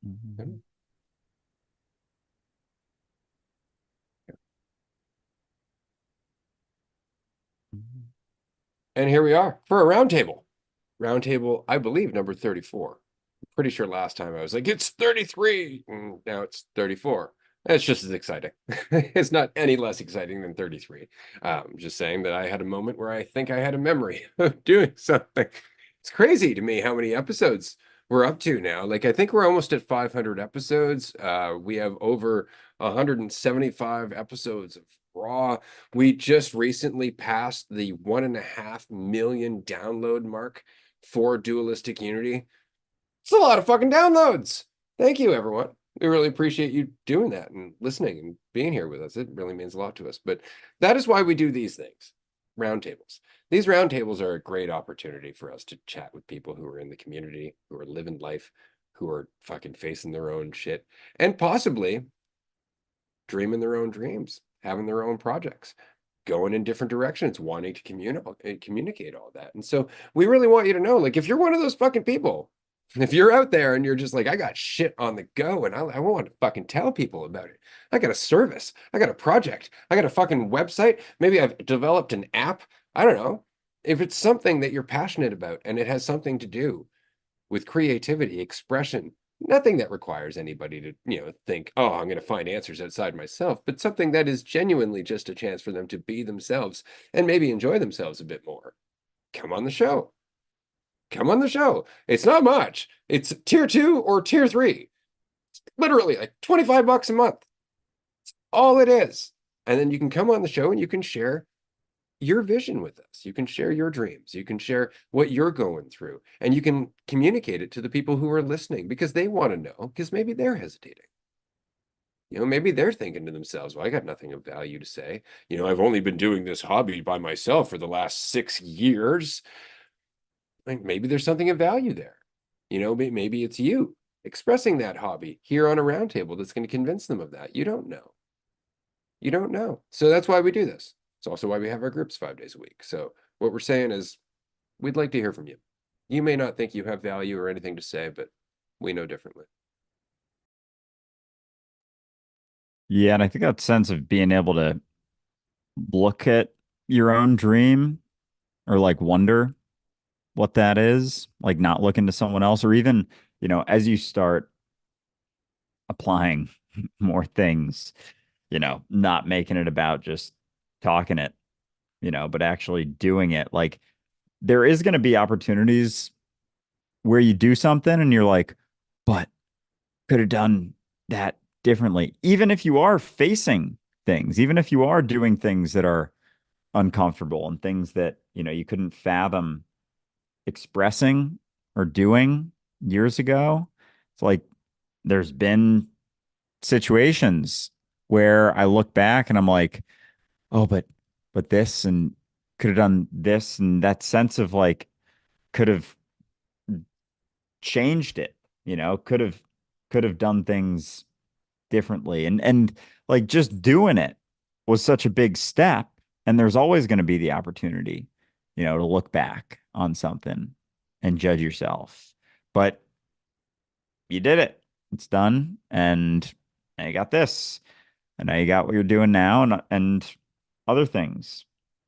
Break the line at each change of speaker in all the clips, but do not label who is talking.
Mhm. Mhm.
And here we are for a roundtable. Roundtable, I believe, number 34. I'm pretty sure last time I was like, it's 33. And now it's 34. It's just as exciting. It's not any less exciting than 33. Just saying that I had a moment where I think I had a memory of doing something. It's crazy to me how many episodes we're up to now. Like, I think we're almost at 500 episodes. We have over 175 episodes of Raw. We just recently passed the 1.5 million download mark for Dualistic Unity. It's a lot of fucking downloads. Thank you, everyone. We really appreciate you doing that and listening and being here with us. It really means a lot to us. But that is why we do these things, roundtables. These roundtables are a great opportunity for us to chat with people who are in the community, who are living life, who are fucking facing their own shit, and possibly dreaming their own dreams, having their own projects, going in different directions, wanting to communicate all that. And so we really want you to know, like, if you're one of those fucking people, if you're out there and you're just like, I got shit on the go and I want to fucking tell people about it. I got a service. I got a project. I got a fucking website. Maybe I've developed an app. I don't know. If it's something that you're passionate about and it has something to do with creativity, expression, nothing that requires anybody to, think, oh, I'm going to find answers outside myself, but something that is genuinely just a chance for them to be themselves and maybe enjoy themselves a bit more. Come on the show. Come on the show. It's not much. It's tier 2 or tier 3. Literally like 25 bucks a month. All it is. And then you can come on the show and you can share your vision with us. You can share your dreams. You can share what you're going through, and you can communicate it to the people who are listening because they want to know, because maybe they're hesitating. Maybe they're thinking to themselves, well, I got nothing of value to say. I've only been doing this hobby by myself for the last 6 years. Like maybe there's something of value there. Maybe it's you expressing that hobby here on a roundtable that's going to convince them of that. You don't know. You don't know. So that's why we do this. It's also why we have our groups 5 days a week. So what we're saying is we'd like to hear from you. You may not think you have value or anything to say, but we know differently.
Yeah, and I think that sense of being able to look at your own dream or like wonder what that is, like not looking to someone else, or even, as you start applying more things, not making it about just talking it, but actually doing it. Like there is going to be opportunities where you do something and you're like, but could have done that differently. Even if you are facing things, even if you are doing things that are uncomfortable and things that, you couldn't fathom expressing or doing years ago. It's like there's been situations where I look back and I'm like, oh, but this and could have done this, and that sense of like could have changed it, could have done things differently. And like just doing it was such a big step. And there's always going to be the opportunity, to look back on something and judge yourself. But you did it. It's done. And now you got this. And now you got what you're doing now and other things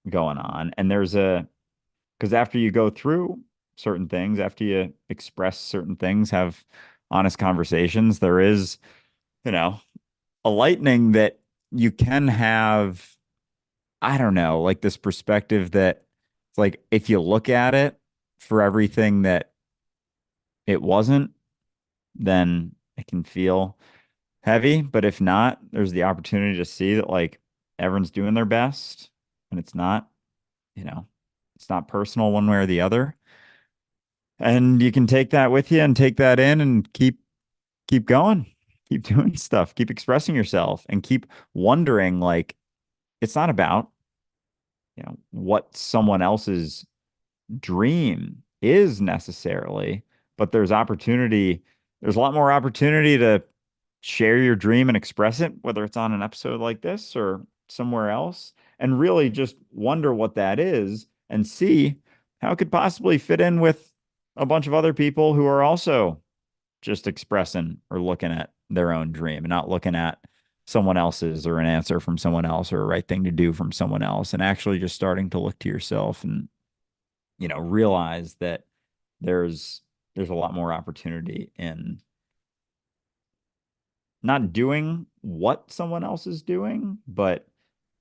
going on. And because after you go through certain things, after you express certain things, have honest conversations, there is, you know, a lightning that you can have, I don't know, like this perspective that it's like if you look at it for everything that it wasn't, then it can feel heavy. But if not, there's the opportunity to see that like everyone's doing their best and you know, it's not personal one way or the other. And you can take that with you and take that in and keep going, keep doing stuff, keep expressing yourself and keep wondering like it's not about, what someone else's dream is necessarily, but there's a lot more opportunity to share your dream and express it, whether it's on an episode like this or somewhere else, and really just wonder what that is and see how it could possibly fit in with a bunch of other people who are also just expressing or looking at their own dream and not looking at someone else's or an answer from someone else or a right thing to do from someone else, and actually just starting to look to yourself and, realize that there's there's a lot more opportunity in not doing what someone else is doing, but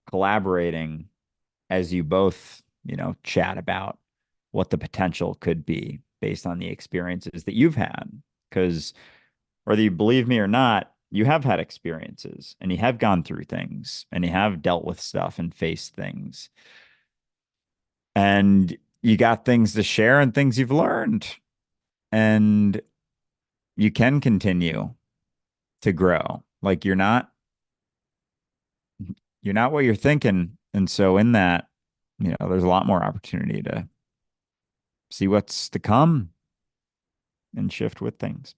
collaborating as you both, chat about what the potential could be based on the experiences that you've had. Because whether you believe me or not, you have had experiences and you have gone through things and you have dealt with stuff and faced things. And you got things to share and things you've learned. And you can continue to grow. Like you're not what you're thinking. And so in that, there's a lot more opportunity to see what's to come and shift with things.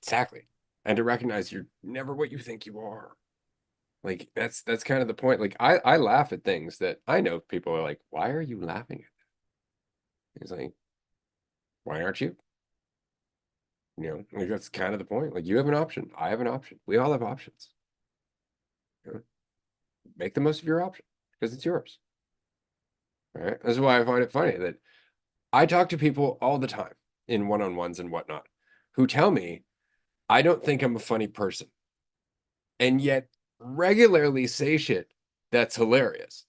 Exactly. And to recognize you're never what you think you are. Like that's kind of the point. Like I laugh at things that I know people are like, why are you laughing at that? It's like, why aren't you? Like that's kind of the point. Like you have an option. I have an option. We all have options. You know? Make the most of your option because it's yours. All right. That's why I find it funny that I talk to people all the time in one-on-ones and whatnot who tell me I don't think I'm a funny person and yet regularly say shit that's hilarious.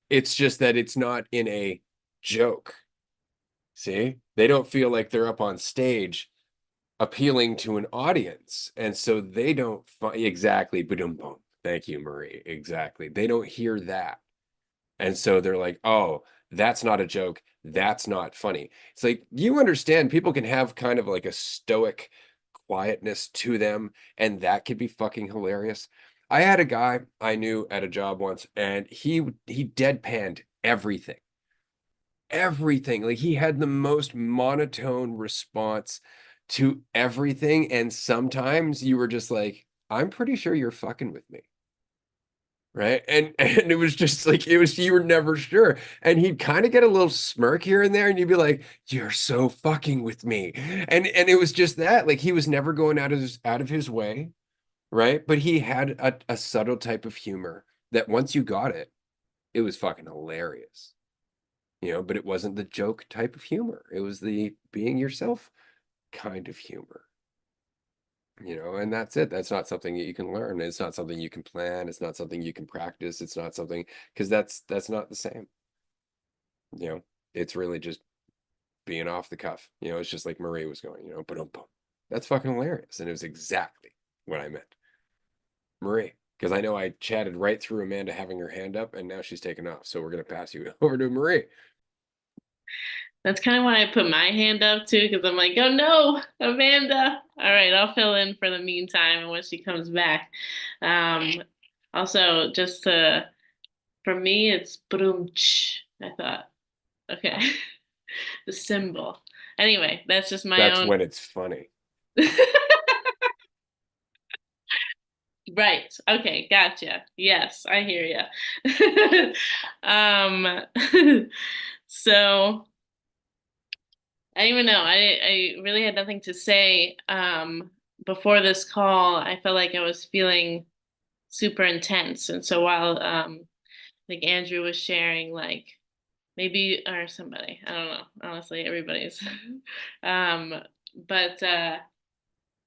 It's just that it's not in a joke. See? They don't feel like they're up on stage appealing to an audience. And so they don't exactly, boom, boom. Thank you, Marie. Exactly. They don't hear that. And so they're like, oh, that's not a joke. That's not funny. It's like, you understand people can have kind of like a stoic quietness to them, and that could be fucking hilarious. I had a guy I knew at a job once, and he deadpanned everything. Everything. Like he had the most monotone response to everything. And sometimes you were just like, I'm pretty sure you're fucking with me. Right. And it was just like it was you were never sure. And he'd kind of get a little smirk here and there, and you'd be like, you're so fucking with me. And it was just that. Like he was never going out of his way, right? But he had a subtle type of humor that once you got it, it was fucking hilarious. But it wasn't the joke type of humor. It was the being yourself kind of humor. And that's it. That's not something that you can learn. It's not something you can plan. It's not something you can practice. It's not something because that's not the same. You know, it's really just being off the cuff. It's just like Marie was going, boom, boom. That's fucking hilarious. And it was exactly what I meant. Marie, because I know I chatted right through Amanda having her hand up and now she's taken off. So we're gonna pass you over to Marie.
That's kind of why I put my hand up too, because I'm like, oh no, Amanda. All right, I'll fill in for the meantime when she comes back. Um, also, for me, it's boom. I thought, okay, the symbol. Anyway, that's just my
That's
own.
when it's funny.
Right. Okay, gotcha. Yes, I hear you. Um, so. I don't even know. I really had nothing to say. Before this call, I felt like I was feeling super intense. And so while like Andrew was sharing, like maybe or somebody, I don't know. Honestly, everybody's um but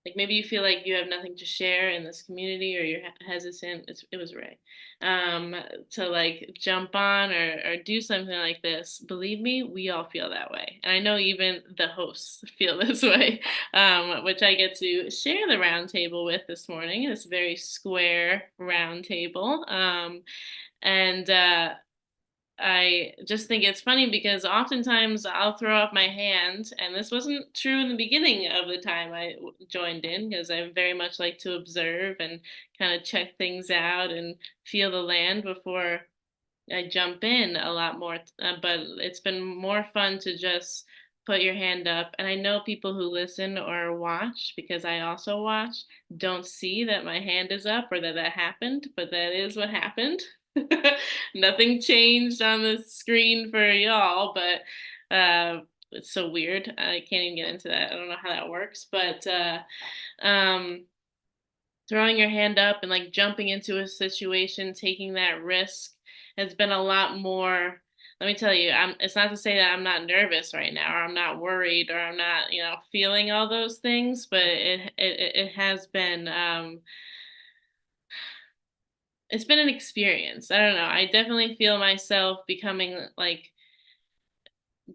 like maybe you feel like you have nothing to share in this community or you're hesitant. It was Ray. To like jump on or do something like this. Believe me, we all feel that way. And I know even the hosts feel this way, which I get to share the round table with this morning. This very square round table. And I just think it's funny because oftentimes I'll throw up my hand, and this wasn't true in the beginning of the time I joined in because I very much like to observe and kind of check things out and feel the land before I jump in a lot more. But it's been more fun to just put your hand up. And I know people who listen or watch, because I also watch, don't see that my hand is up or that that happened, but that is what happened. Nothing changed on the screen for y'all, but it's so weird. I can't even get into that. I don't know how that works, but um throwing your hand up and like jumping into a situation, taking that risk has been a lot more. Let me tell you, it's not to say that I'm not nervous right now, or I'm not worried, or I'm not, feeling all those things, but it has been, it's been an experience. I don't know. I definitely feel myself becoming like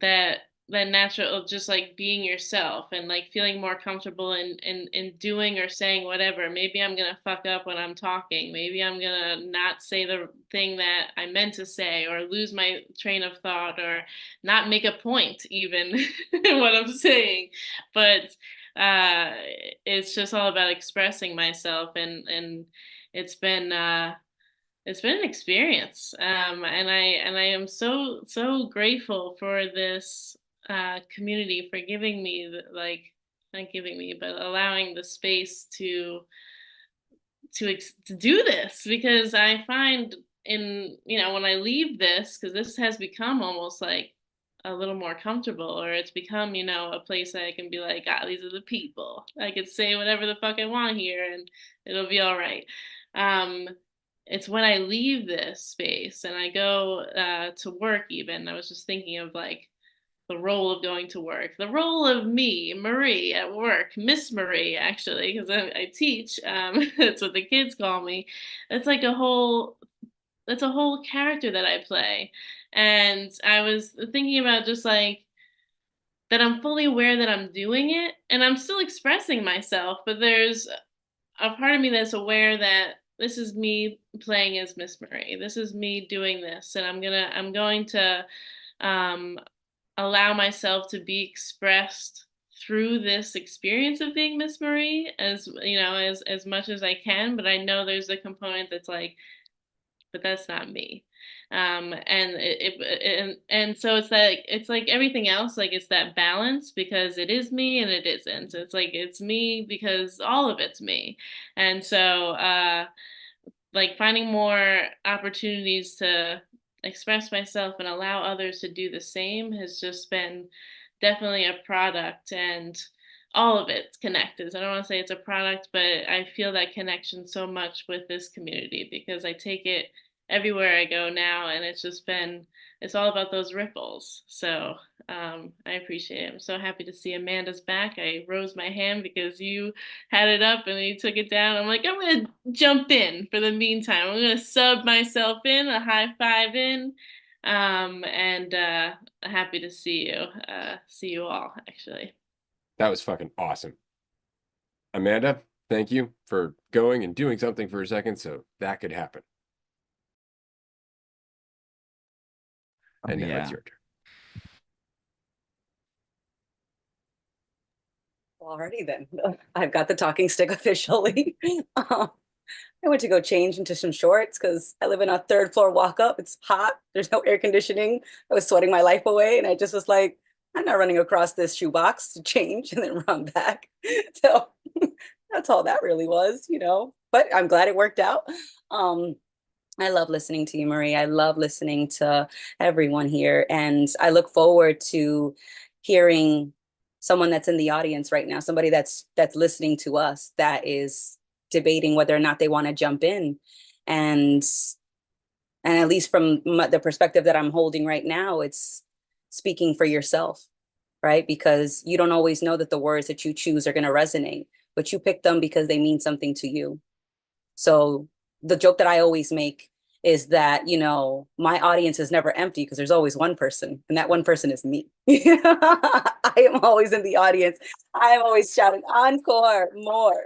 that that natural, just like being yourself and like feeling more comfortable in doing or saying whatever. Maybe I'm gonna fuck up when I'm talking. Maybe I'm gonna not say the thing that I meant to say, or lose my train of thought, or not make a point even in what I'm saying. But uh it's just all about expressing myself, and it's been it's been an experience, and I am so grateful for this community for giving me like, not giving me, but allowing the space to do this, because I find, in when I leave this, because this has become almost like a little more comfortable, or it's become a place that I can be like, ah, these are the people, I could say whatever the fuck I want here and it'll be all right. um it's when I leave this space and I go to work. Even I was just thinking of like the role of going to work, the role of me, Marie, at work, Miss Marie, actually, because I teach. That's what the kids call me. It's like that's a whole character that I play. And I was thinking about just like that I'm fully aware that I'm doing it and I'm still expressing myself, but there's a part of me that's aware that this is me playing as Miss Marie. This is me doing this, and I'm going to um, allow myself to be expressed through this experience of being Miss Marie, as as much as I can. But I know there's a component that's like, but that's not me. And and so it's like everything else, like it's that balance, because it is me and it isn't. It's like it's me because all of it's me. And so like finding more opportunities to express myself and allow others to do the same has just been definitely a product, and all of it's connected. So I don't want to say it's a product, but I feel that connection so much with this community because I take it everywhere I go now, and it's all about those ripples. So I appreciate it. I'm so happy to see Amanda's back. I rose my hand because you had it up and you took it down. I'm like, I'm gonna jump in for the meantime. I'm gonna sub myself in, a high five in, and happy to see you all actually.
That was fucking awesome. Amanda, thank you for going and doing something for a second so that could happen.
Oh
And now it's
yeah.
your turn.
Alrighty then. I've got the talking stick officially. I went to go change into some shorts because I live in a third floor walk up. It's hot. There's no air conditioning. I was sweating my life away. And I just was like, I'm not running across this shoebox to change and then run back. So that's all that really was. But I'm glad it worked out. Um, I love listening to you, Marie. I love listening to everyone here. And I look forward to hearing someone that's in the audience right now, somebody that's listening to us, that is debating whether or not they want to jump in. And at least from the perspective that I'm holding right now, it's speaking for yourself, right? Because you don't always know that the words that you choose are going to resonate, but you pick them because they mean something to you. So the joke that I always make is that, my audience is never empty because there's always one person, and that one person is me. I am always in the audience. I am always shouting, encore, more.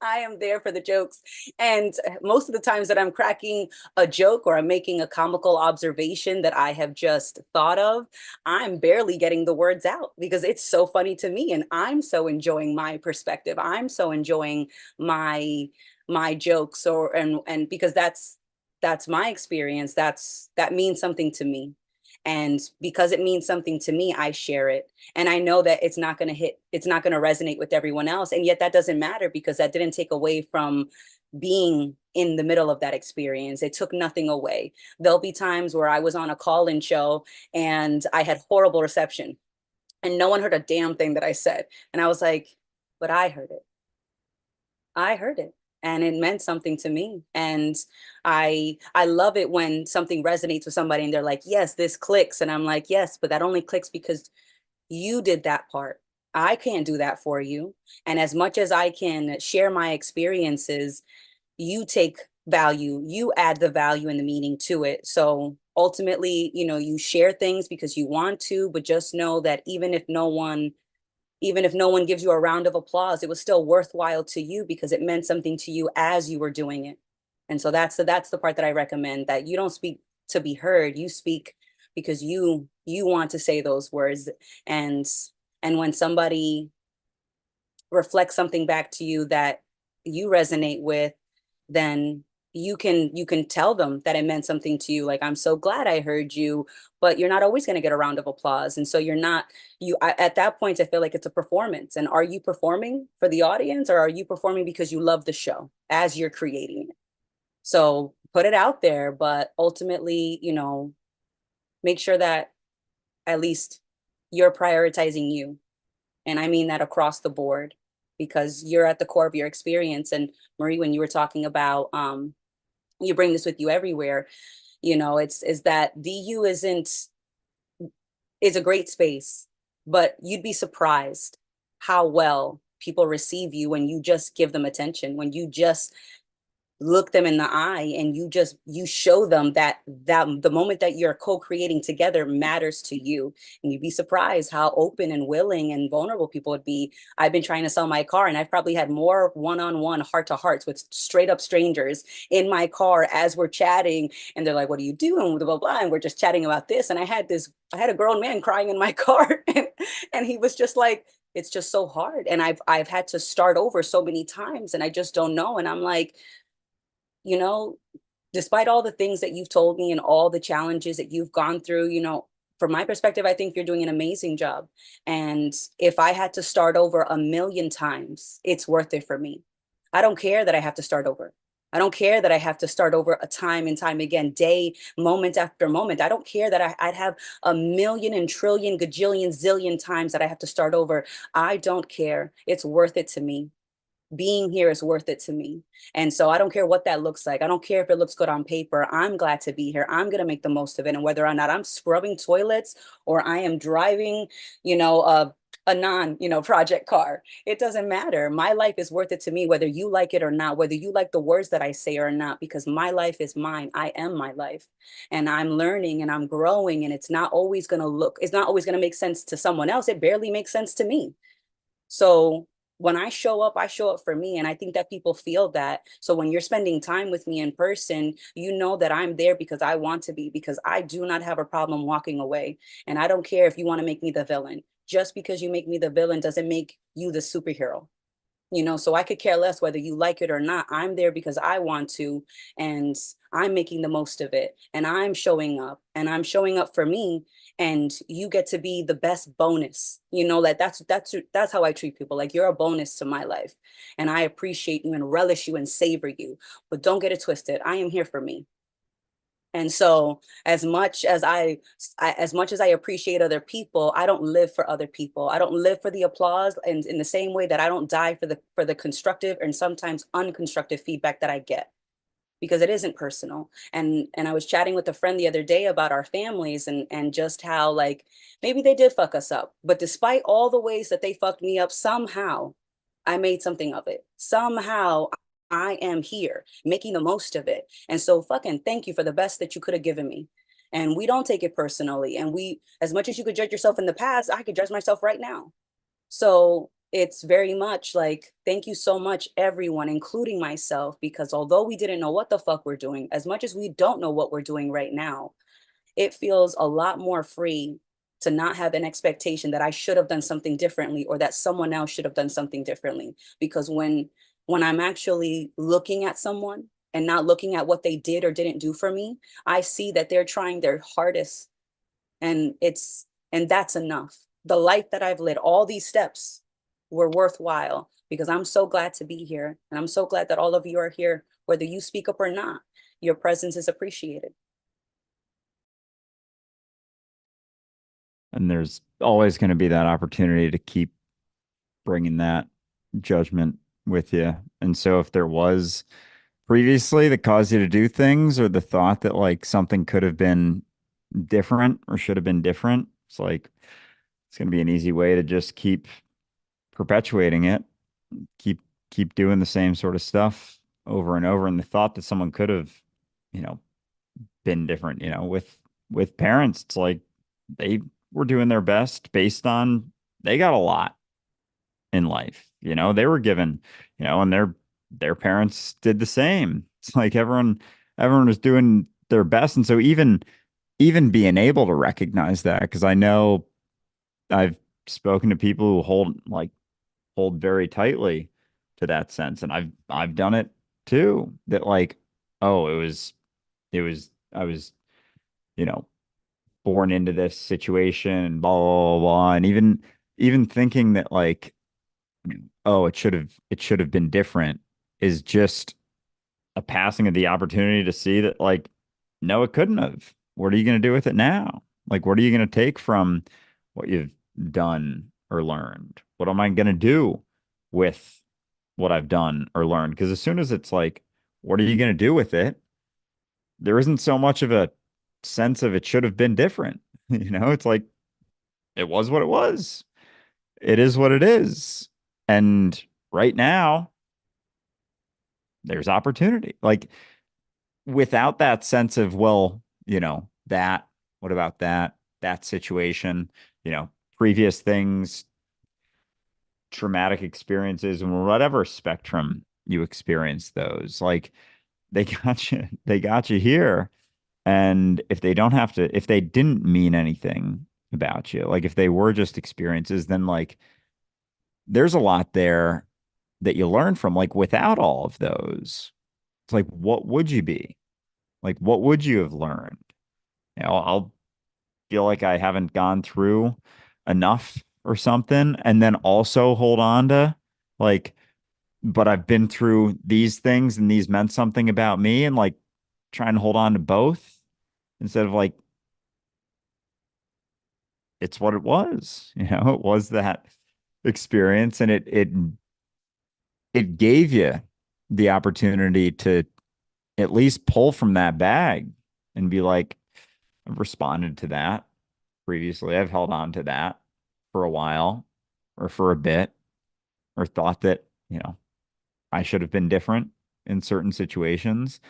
I am there for the jokes. And most of the times that I'm cracking a joke or I'm making a comical observation that I have just thought of, I'm barely getting the words out because it's so funny to me. And I'm so enjoying my perspective. I'm so enjoying my jokes, and because that's my experience, that means something to me. And because it means something to me, I share it. And I know that it's not going to resonate with everyone else. And yet that doesn't matter, because that didn't take away from being in the middle of that experience. It took nothing away. There'll be times where I was on a call-in show and I had horrible reception and no one heard a damn thing that I said. And I was like, but I heard it. I heard it. And it meant something to me. And I love it when something resonates with somebody and they're like, yes, this clicks. And I'm like, yes, but that only clicks because you did that part. I can't do that for you. And as much as I can share my experiences, you take value, you add the value and the meaning to it. So ultimately, you share things because you want to, but just know that even if no one gives you a round of applause, it was still worthwhile to you because it meant something to you as you were doing it. And so that's the part that I recommend, that you don't speak to be heard, you speak because you want to say those words. And and when somebody reflects something back to you that you resonate with, then you can tell them that it meant something to you. Like, I'm so glad I heard you, but you're not always going to get a round of applause. And so you're not, at that point, I feel like it's a performance. And are you performing for the audience, or are you performing because you love the show as you're creating it? So put it out there, but ultimately, make sure that at least you're prioritizing you. And I mean that across the board, because you're at the core of your experience. And Marie, when you were talking about, you bring this with you everywhere, it's is that the you is a great space, but you'd be surprised how well people receive you when you just give them attention, when you just look them in the eye and you show them that the moment that you're co-creating together matters to you. And you'd be surprised how open and willing and vulnerable people would be. I've been trying to sell my car, and I've probably had more one-on-one heart-to-hearts with straight up strangers in my car as we're chatting, and they're like, what are you doing, blah blah blah, and we're just chatting about this. And I had a grown man crying in my car, and he was just like, it's just so hard, and I've had to start over so many times, and I just don't know. And I'm like, you know, despite all the things that you've told me and all the challenges that you've gone through, from my perspective, I think you're doing an amazing job. And if I had to start over a million times, it's worth it for me. I don't care that I have to start over. I don't care that I have to start over a time and time again, day, moment after moment. I don't care that I'd have a million and trillion, gajillion, zillion times that I have to start over. I don't care. It's worth it to me. Being here is worth it to me. And so I don't care what that looks like. I don't care if it looks good on paper. I'm glad to be here. I'm going to make the most of it. And whether or not I'm scrubbing toilets or I am driving, a non, project car, it doesn't matter. My life is worth it to me, whether you like it or not, whether you like the words that I say or not, because my life is mine. I am my life, and I'm learning and I'm growing, and it's not always going to make sense to someone else. It barely makes sense to me. So when I show up for me. And I think that people feel that. So when you're spending time with me in person, you know that I'm there because I want to be, because I do not have a problem walking away. And I don't care if you want to make me the villain. Just because you make me the villain doesn't make you the superhero. So I could care less whether you like it or not. I'm there because I want to, and I'm making the most of it, and I'm showing up for me. And you get to be the best bonus. That's how I treat people. Like, you're a bonus to my life, and I appreciate you and relish you and savor you. But don't get it twisted. I am here for me. And so as much as I appreciate other people, I don't live for other people. I don't live for the applause. And in the same way that I don't die for the constructive and sometimes unconstructive feedback that I get, because it isn't personal. And I was chatting with a friend the other day about our families, and just how, like, maybe they did fuck us up, but despite all the ways that they fucked me up, somehow I made something of it. Somehow I am here making the most of it. And so fucking thank you for the best that you could have given me. And we don't take it personally. And as much as you could judge yourself in the past, I could judge myself right now. So it's very much like, thank you so much, everyone, including myself, because although we didn't know what the fuck we're doing, as much as we don't know what we're doing right now, it feels a lot more free to not have an expectation that I should have done something differently, or that someone else should have done something differently. Because when I'm actually looking at someone and not looking at what they did or didn't do for me, I see that they're trying their hardest, and that's enough. The life that I've led, all these steps, were worthwhile, because I'm so glad to be here. And I'm so glad that all of you are here, whether you speak up or not. Your presence is appreciated.
And there's always going to be that opportunity to keep bringing that judgment with you. And so if there was previously that caused you to do things, or the thought that like something could have been different or should have been different, it's like it's going to be an easy way to just keep perpetuating it, keep keep doing the same sort of stuff over and over. And the thought that someone could have, you know, been different, with parents, it's like they were doing their best based on they got a lot in life. They were given, and their parents did the same. It's like everyone was doing their best. And so even being able to recognize that, because I know I've spoken to people who hold very tightly to that sense. And I've done it too. That like, oh, it was I was, you know, born into this situation and blah blah blah, blah. And even thinking that like, oh, it should have been different is just a passing of the opportunity to see that like, no, it couldn't have. What are you going to do with it now? Like, what are you going to take from what you've done or learned? What am I going to do with what I've done or learned? Because as soon as it's like, what are you going to do with it? There isn't so much of a sense of it should have been different. It's like it was what it was. It is what it is. And right now, there's opportunity. Like without that sense of, well, what about that situation, previous things, traumatic experiences, and whatever spectrum you experience those, like they got you here. And if they didn't mean anything about you, like if they were just experiences, then like there's a lot there that you learn from. Like without all of those, it's like, what would you be? Like, what would you have learned? I'll feel like I haven't gone through enough or something, and then also hold on to like, but I've been through these things and these meant something about me, and like trying to hold on to both instead of like, it's what it was. It was that experience, and it gave you the opportunity to at least pull from that bag and be like, I've responded to that previously. I've held on to that for a while or for a bit, or thought that, I should have been different in certain situations.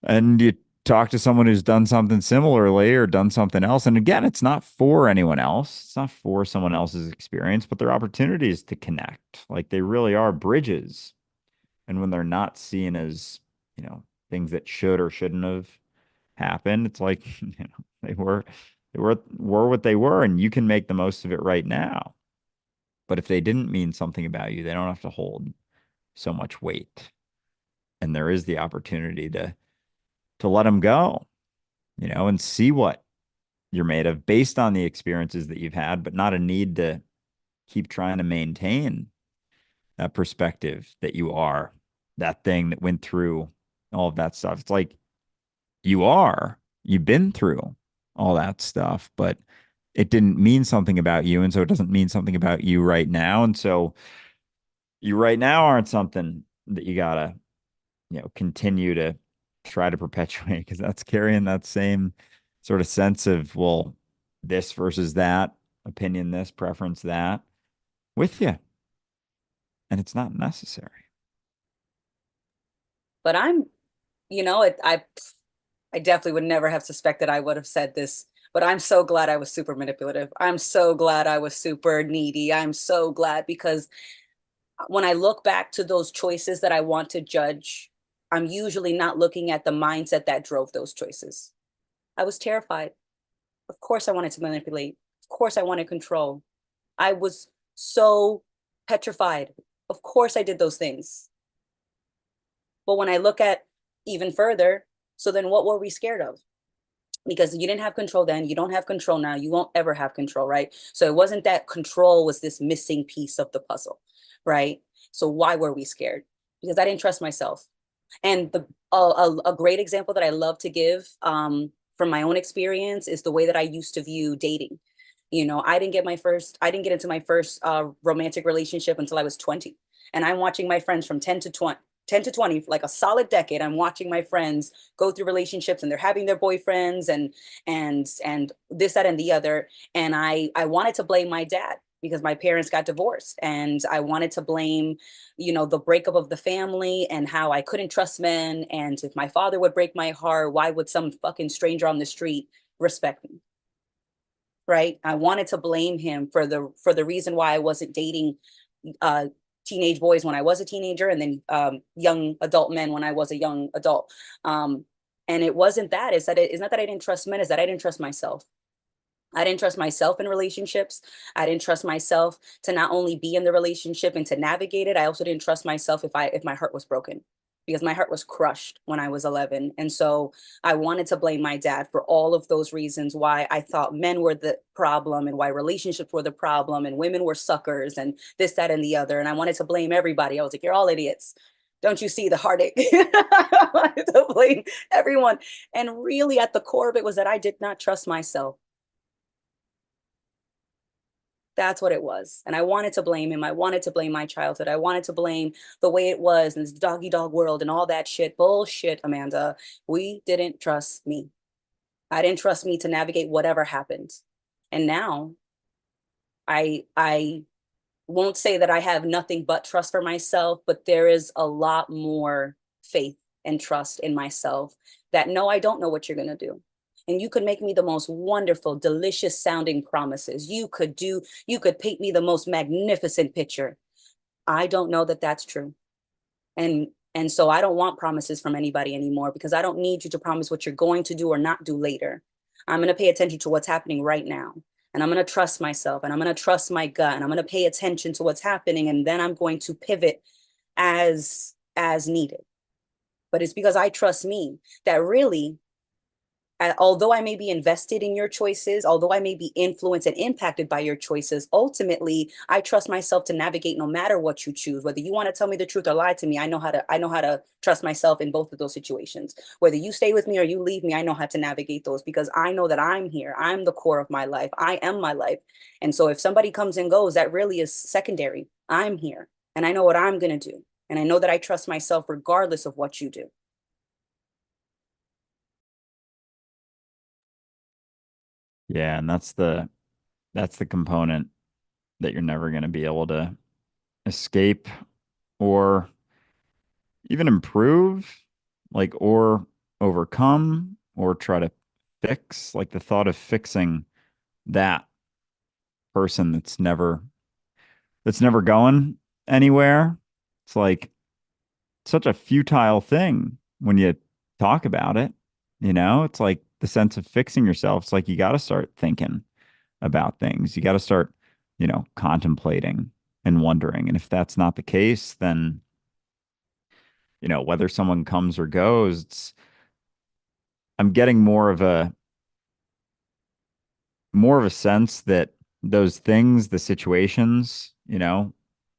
And you talk to someone who's done something similarly or done something else. And again, it's not for anyone else. It's not for someone else's experience, but they're opportunities to connect. Like they really are bridges. And when they're not seen as, things that should or shouldn't have happened, it's like, they were what they were, and you can make the most of it right now. But if they didn't mean something about you, they don't have to hold so much weight. And there is the opportunity to let them go, and see what you're made of based on the experiences that you've had, but not a need to keep trying to maintain that perspective that you are that thing that went through all of that stuff. It's like you've been through all that stuff, but it didn't mean something about you. And so it doesn't mean something about you right now. And so you right now aren't something that you gotta, continue to try to perpetuate, because that's carrying that same sort of sense of, well, this versus that, opinion this, preference that with you. And it's not necessary.
But I definitely would never have suspected I would have said this, but I'm so glad I was super manipulative. I'm so glad I was super needy. I'm so glad, because when I look back to those choices that I want to judge, I'm usually not looking at the mindset that drove those choices. I was terrified. Of course, I wanted to manipulate. Of course, I wanted control. I was so petrified. Of course, I did those things. But when I look at even further, so then what were we scared of? because you didn't have control then, you don't have control now, you won't ever have control, right? So it wasn't that control was this missing piece of the puzzle, right? So why were we scared? Because I didn't trust myself. And a great example that I love to give from my own experience is the way that I used to view dating. You know, I didn't get into my first romantic relationship until I was 20. And I'm watching my friends from 10 to 20, like a solid decade. I'm watching my friends go through relationships and they're having their boyfriends and this, that, and the other. And I wanted to blame my dad because my parents got divorced, and I wanted to blame, you know, the breakup of the family and how I couldn't trust men. And if my father would break my heart, why would some fucking stranger on the street respect me? Right? I wanted to blame him for the reason why I wasn't dating uh teenage boys when I was a teenager, and then young adult men when I was a young adult. And it wasn't that, it's not that I didn't trust men, it's that I didn't trust myself. I didn't trust myself in relationships. I didn't trust myself to not only be in the relationship and to navigate it. I also didn't trust myself if my heart was broken, because my heart was crushed when I was 11. And so I wanted to blame my dad for all of those reasons why I thought men were the problem and why relationships were the problem and women were suckers and this, that, and the other. And I wanted to blame everybody. I was like, you're all idiots. Don't you see the heartache? I wanted to blame everyone. And really, at the core of it was that I did not trust myself. That's what it was. And I wanted to blame him. I wanted to blame my childhood. I wanted to blame the way it was and this doggy dog world and all that shit. Bullshit, Amanda. We didn't trust me. I didn't trust me to navigate whatever happened. And now I won't say that I have nothing but trust for myself, but there is a lot more faith and trust in myself that no, I don't know what you're going to do. And you could make me the most wonderful, delicious sounding promises. You could paint me the most magnificent picture. I don't know that that's true. And so I don't want promises from anybody anymore, because I don't need you to promise what you're going to do or not do later. I'm going to pay attention to what's happening right now. And I'm going to trust myself, and I'm going to trust my gut, and I'm going to pay attention to what's happening. And then I'm going to pivot as needed. But it's because I trust me that really, although I may be invested in your choices, although I may be influenced and impacted by your choices, ultimately, I trust myself to navigate no matter what you choose. Whether you want to tell me the truth or lie to me, I know how to trust myself in both of those situations. Whether you stay with me or you leave me, I know how to navigate those, because I know that I'm here. I'm the core of my life. I am my life. And so if somebody comes and goes, that really is secondary. I'm here and I know what I'm going to do. And I know that I trust myself regardless of what you do.
Yeah, and that's the component that you're never going to be able to escape or even improve, like, or overcome or try to fix. Like the thought of fixing that person that's never going anywhere. It's like such a futile thing when you talk about it. You know, it's like the sense of fixing yourself. It's like you got to start thinking about things. You got to start, contemplating and wondering. And if that's not the case, then, whether someone comes or goes, I'm getting more of a sense that those things, the situations,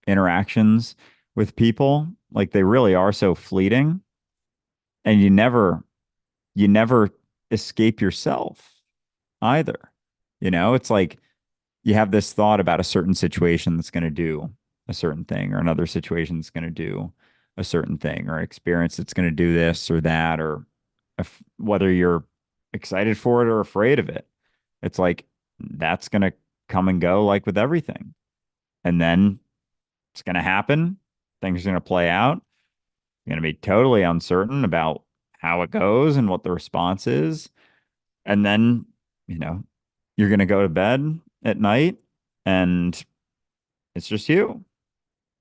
interactions with people, like they really are so fleeting, and you never escape yourself either. It's like you have this thought about a certain situation that's going to do a certain thing, or another situation that's going to do a certain thing, or experience that's going to do this or that, or if, whether you're excited for it or afraid of it. It's like that's going to come and go, like with everything. And then it's going to happen. Things are going to play out. You're going to be totally uncertain about how it goes and what the response is. And then, you know, you're going to go to bed at night and it's just you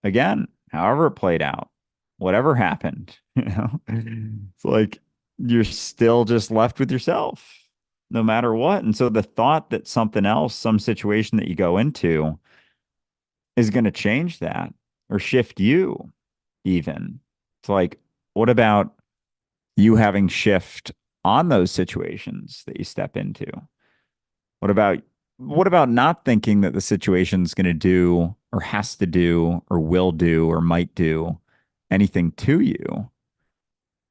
again, however it played out, whatever happened, it's like you're still just left with yourself no matter what. And so the thought that something else, some situation that you go into is going to change that or shift you even. It's like, what about you having shift on those situations that you step into? What about not thinking that the situation's going to do or has to do or will do or might do anything to you,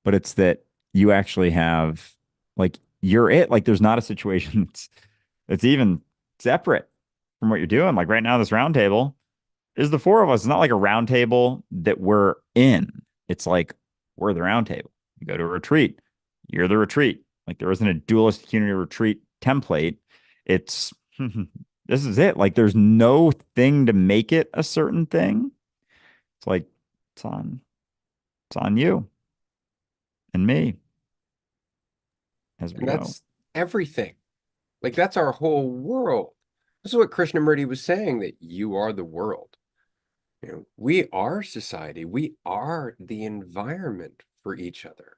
but it's that you actually have like you're it. Like there's not a situation that's even separate from what you're doing. Like right now, this round table is the four of us. It's not like a round table that we're in. It's like we're the round table. You go to a retreat, you're the retreat. Like there isn't a dualistic unity retreat template. It's this is it. Like there's no thing to make it a certain thing. It's like it's on it's on you and me as we
And
go.
that's everything. Like that's our whole world. This is what Krishnamurti was saying, that you are the world. You know, we are society. We are the environment for each other.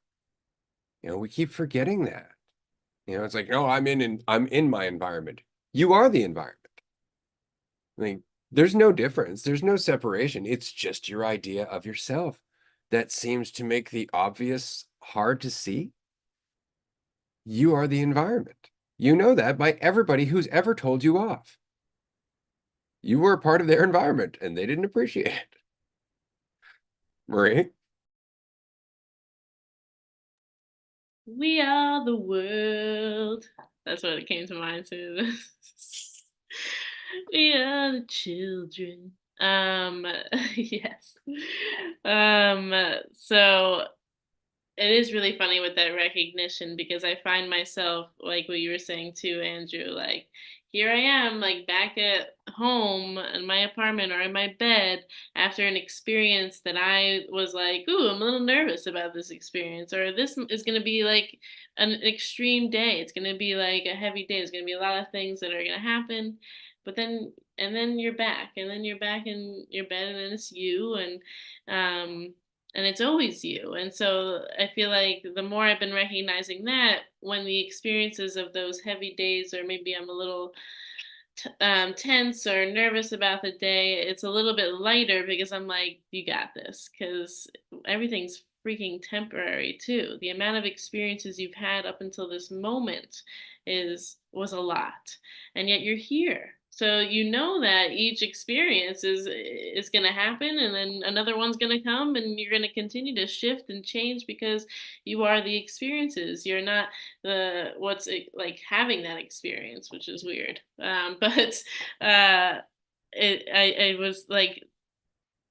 You know, we keep forgetting that. You know, it's like, no, I'm in my environment. You are the environment. I mean, there's no difference. There's no separation. It's just your idea of yourself that seems to make the obvious hard to see. You are the environment. You know that by everybody who's ever told you off. You were a part of their environment and they didn't appreciate it. Marie?
We are the world. That's what it came to mind too. We are the children. Yes. So it is really funny with that recognition because I find myself, like what you were saying too, Andrew, like here I am, like back at home in my apartment or in my bed after an experience that I was like, ooh, I'm a little nervous about this experience, or this is going to be like an extreme day. It's going to be like a heavy day. There's going to be a lot of things that are going to happen. But then, and then you're back, and then you're back in your bed, and then it's you, and it's always you. And so I feel like the more I've been recognizing that, when the experiences of those heavy days, or maybe I'm a little tense or nervous about the day, it's a little bit lighter because I'm like, you got this, because everything's freaking temporary too. The amount of experiences you've had up until this moment was a lot, and yet you're here. So you know that each experience is going to happen, and then another one's going to come, and you're going to continue to shift and change because you are the experiences. You're not the what's it, like having that experience, which is weird. But I was like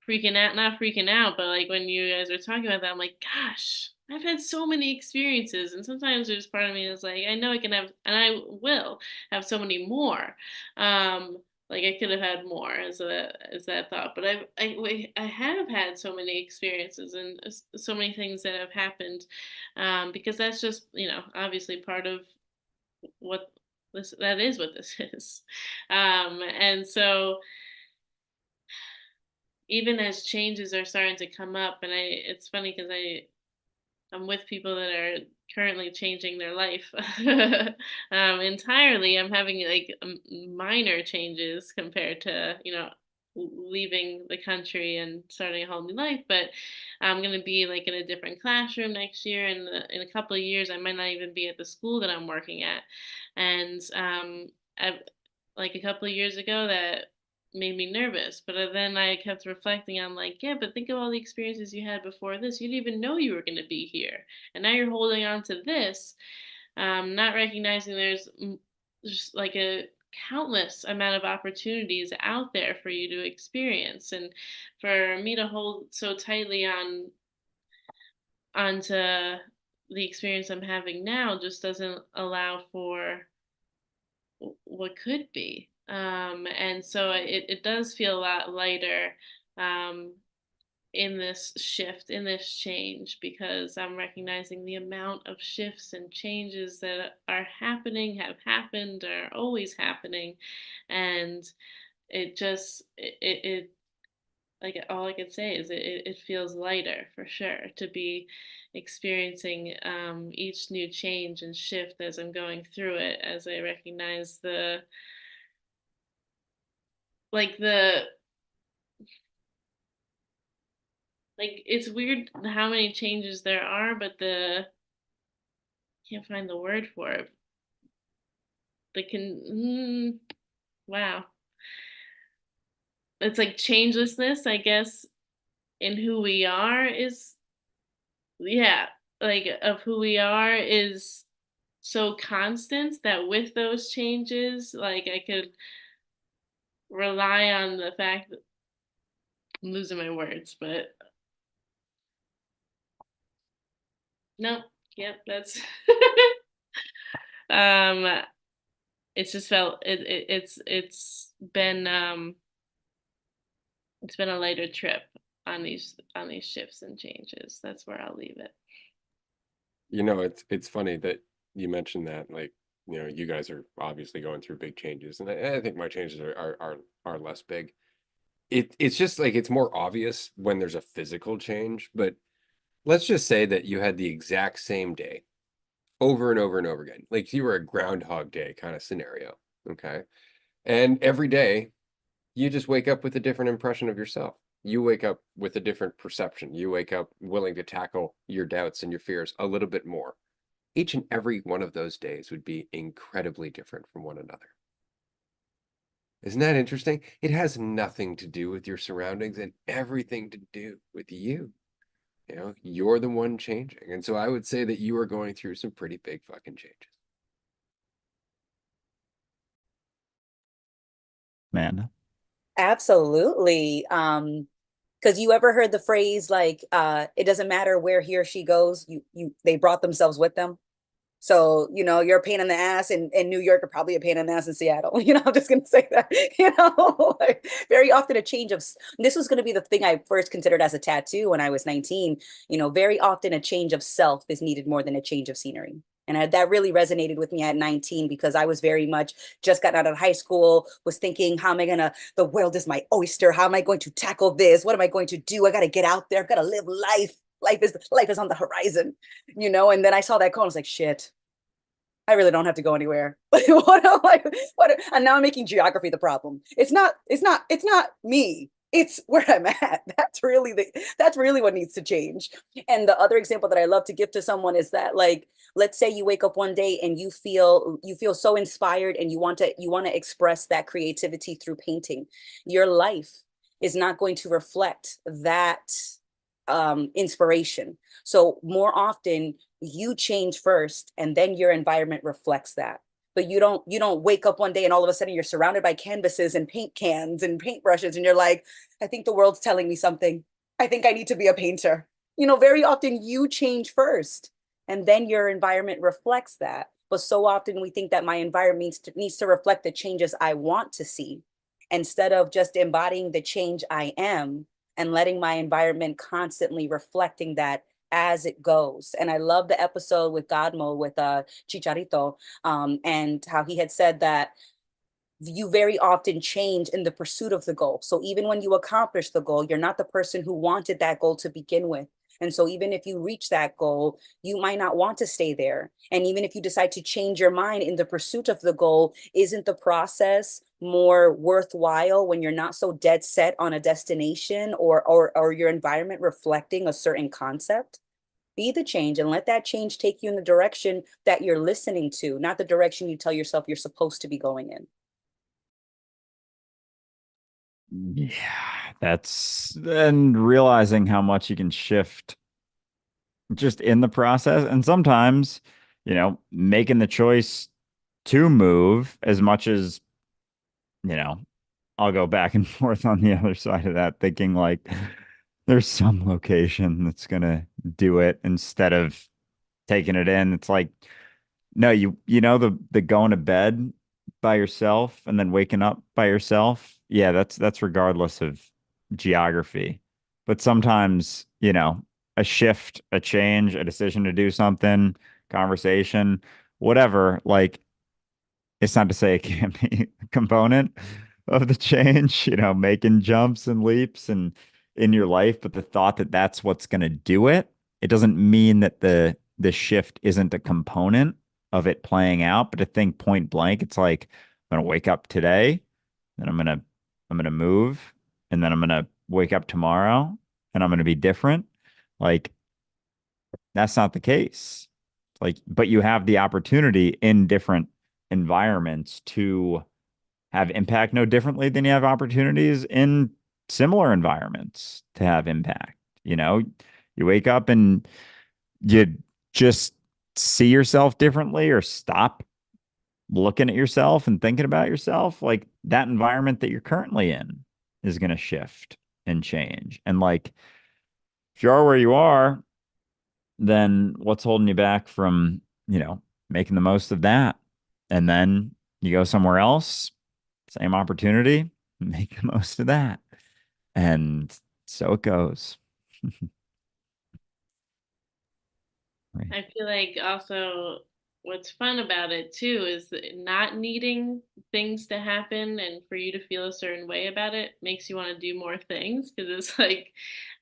freaking out, not freaking out, but like when you guys were talking about that, I'm like, gosh, I've had so many experiences, and sometimes there's part of me that's like, I know I can have, and I will have so many more. Um, like I could have had more as that thought, but I have had so many experiences and so many things that have happened, because that's just obviously part of what that is what this is, and so even as changes are starting to come up, and it's funny because I'm with people that are currently changing their life entirely. I'm having like minor changes compared to leaving the country and starting a whole new life, but I'm going to be like in a different classroom next year, and in a couple of years I might not even be at the school that I'm working at. And I've, like a couple of years ago, that made me nervous. But then I kept reflecting on like, yeah, but think of all the experiences you had before this. You didn't even know you were going to be here, and now you're holding on to this, not recognizing there's just like a countless amount of opportunities out there for you to experience. And for me to hold so tightly onto the experience I'm having now just doesn't allow for what could be. And so it does feel a lot lighter, um, in this shift, in this change, because I'm recognizing the amount of shifts and changes that are happening, have happened, are always happening. And it like all I could say is it feels lighter for sure to be experiencing each new change and shift as I'm going through it, as I recognize like the like it's weird how many changes there are, but can't find the word for it. Wow. It's like changelessness, I guess, in who we are is, yeah, like of who we are is so constant that with those changes, like I could rely on the fact that I'm losing my words, but no, yep, that's um it's just felt it's been a lighter trip on these shifts and changes. That's where I'll leave it.
You know, it's funny that you mentioned that, like, you know, you guys are obviously going through big changes, and I think my changes are less big. It's just like it's more obvious when there's a physical change, but let's just say that you had the exact same day over and over and over again. Like you were a Groundhog Day kind of scenario, okay? And every day you just wake up with a different impression of yourself. You wake up with a different perception. You wake up willing to tackle your doubts and your fears a little bit more. Each and every one of those days would be incredibly different from one another. Isn't that interesting? It has nothing to do with your surroundings and everything to do with you. You know, you're the one changing. And so I would say that you are going through some pretty big fucking changes.
Man.
Absolutely. Because you ever heard the phrase like, it doesn't matter where he or she goes, they brought themselves with them. So, you're a pain in the ass in New York, or probably a pain in the ass in Seattle. I'm just going to say that, like, very often a change of, this was going to be the thing I first considered as a tattoo when I was 19. Very often a change of self is needed more than a change of scenery. And that really resonated with me at 19 because I was very much just got out of high school, was thinking, how am I going to, the world is my oyster. How am I going to tackle this? What am I going to do? I got to get out there. I've got to live life. Life is on the horizon, and then I saw that cone. I was like, shit, I really don't have to go anywhere. And now I'm making geography the problem. It's not me. It's where I'm at. That's really what needs to change. And the other example that I love to give to someone is that, like, let's say you wake up one day and you feel so inspired and you want to express that creativity through painting. Your life is not going to reflect that inspiration. So more often you change first and then your environment reflects that. But you don't wake up one day and all of a sudden you're surrounded by canvases and paint cans and paintbrushes and you're like, I think the world's telling me something. I think I need to be a painter. Very often you change first and then your environment reflects that. But so often we think that my environment needs to reflect the changes I want to see instead of just embodying the change I am and letting my environment constantly reflecting that as it goes. And I love the episode with Godmo with Chicharito, and how he had said that you very often change in the pursuit of the goal. So even when you accomplish the goal, you're not the person who wanted that goal to begin with. And so even if you reach that goal, you might not want to stay there. And even if you decide to change your mind in the pursuit of the goal, isn't the process more worthwhile when you're not so dead set on a destination or your environment reflecting a certain concept? Be the change and let that change take you in the direction that you're listening to, not the direction you tell yourself you're supposed to be going in.
Yeah, that's and realizing how much you can shift just in the process. And sometimes, making the choice to move as much as, you know, I'll go back and forth on the other side of that, thinking like there's some location that's gonna do it instead of taking it in. It's like, no, the going to bed by yourself and then waking up by yourself. Yeah, that's regardless of geography. But sometimes, a shift, a change, a decision to do something, conversation, whatever, like it's not to say it can't be a component of the change, making jumps and leaps and in your life, but the thought that that's what's going to do it, it doesn't mean that the shift isn't a component of it playing out. But to think point blank, it's like I'm going to wake up today, then I'm gonna move, and then I'm gonna wake up tomorrow, and I'm gonna be different. Like that's not the case. Like, but you have the opportunity in different environments to have impact no differently than you have opportunities in similar environments to have impact. You know, you wake up and you just see yourself differently or stop looking at yourself and thinking about yourself. Like that environment that you're currently in is going to shift and change. And like, if you are where you are, then what's holding you back from, making the most of that? And then you go somewhere else, same opportunity, make the most of that. And so it goes. Right.
I feel like also what's fun about it too is that not needing things to happen and for you to feel a certain way about it makes you want to do more things because it's like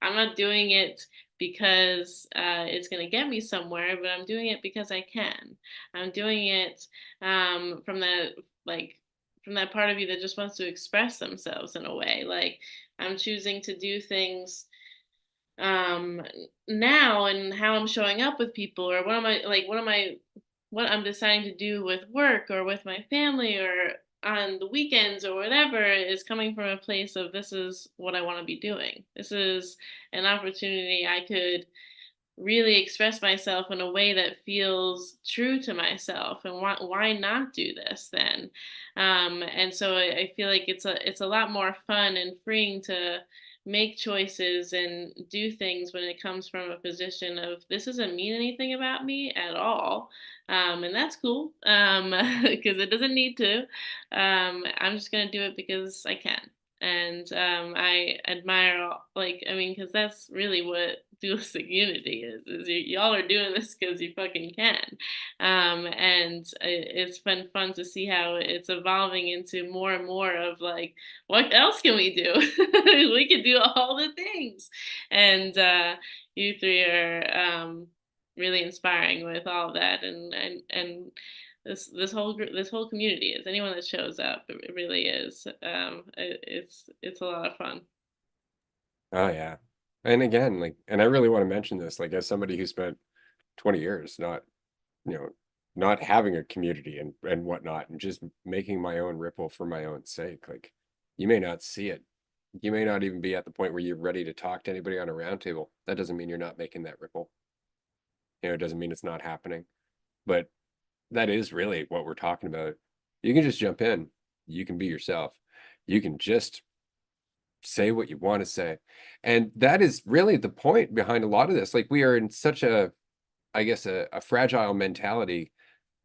I'm not doing it because it's going to get me somewhere, but I'm doing it because I can. I'm doing it from that like from that part of you that just wants to express themselves in a way. Like I'm choosing to do things um now and how I'm showing up with people or what I'm deciding to do with work or with my family or on the weekends or whatever is coming from a place of this is what I want to be doing. This is an opportunity I could really express myself in a way that feels true to myself and why not do this then and so I feel like it's a lot more fun and freeing to make choices and do things when it comes from a position of this doesn't mean anything about me at all and that's cool because it doesn't need to I'm just going to do it because I can and I admire like I mean because that's really what dualistic unity is y'all are doing this because you fucking can and it's been fun to see how it's evolving into more and more of like what else can we do we can do all the things and you three are really inspiring with all of that and this whole community is anyone that shows up it really is it's a lot of fun.
Oh yeah. And again, like, and I really want to mention this, like, as somebody who spent 20 years you know, not having a community and whatnot, and just making my own ripple for my own sake. Like, you may not see it. You may not even be at the point where you're ready to talk to anybody on a round table. That doesn't mean you're not making that ripple. It doesn't mean it's not happening. But that is really what we're talking about. You can just jump in. You can be yourself. You can just say what you want to say. And that is really the point behind a lot of this. Like we are in such I guess, a fragile mentality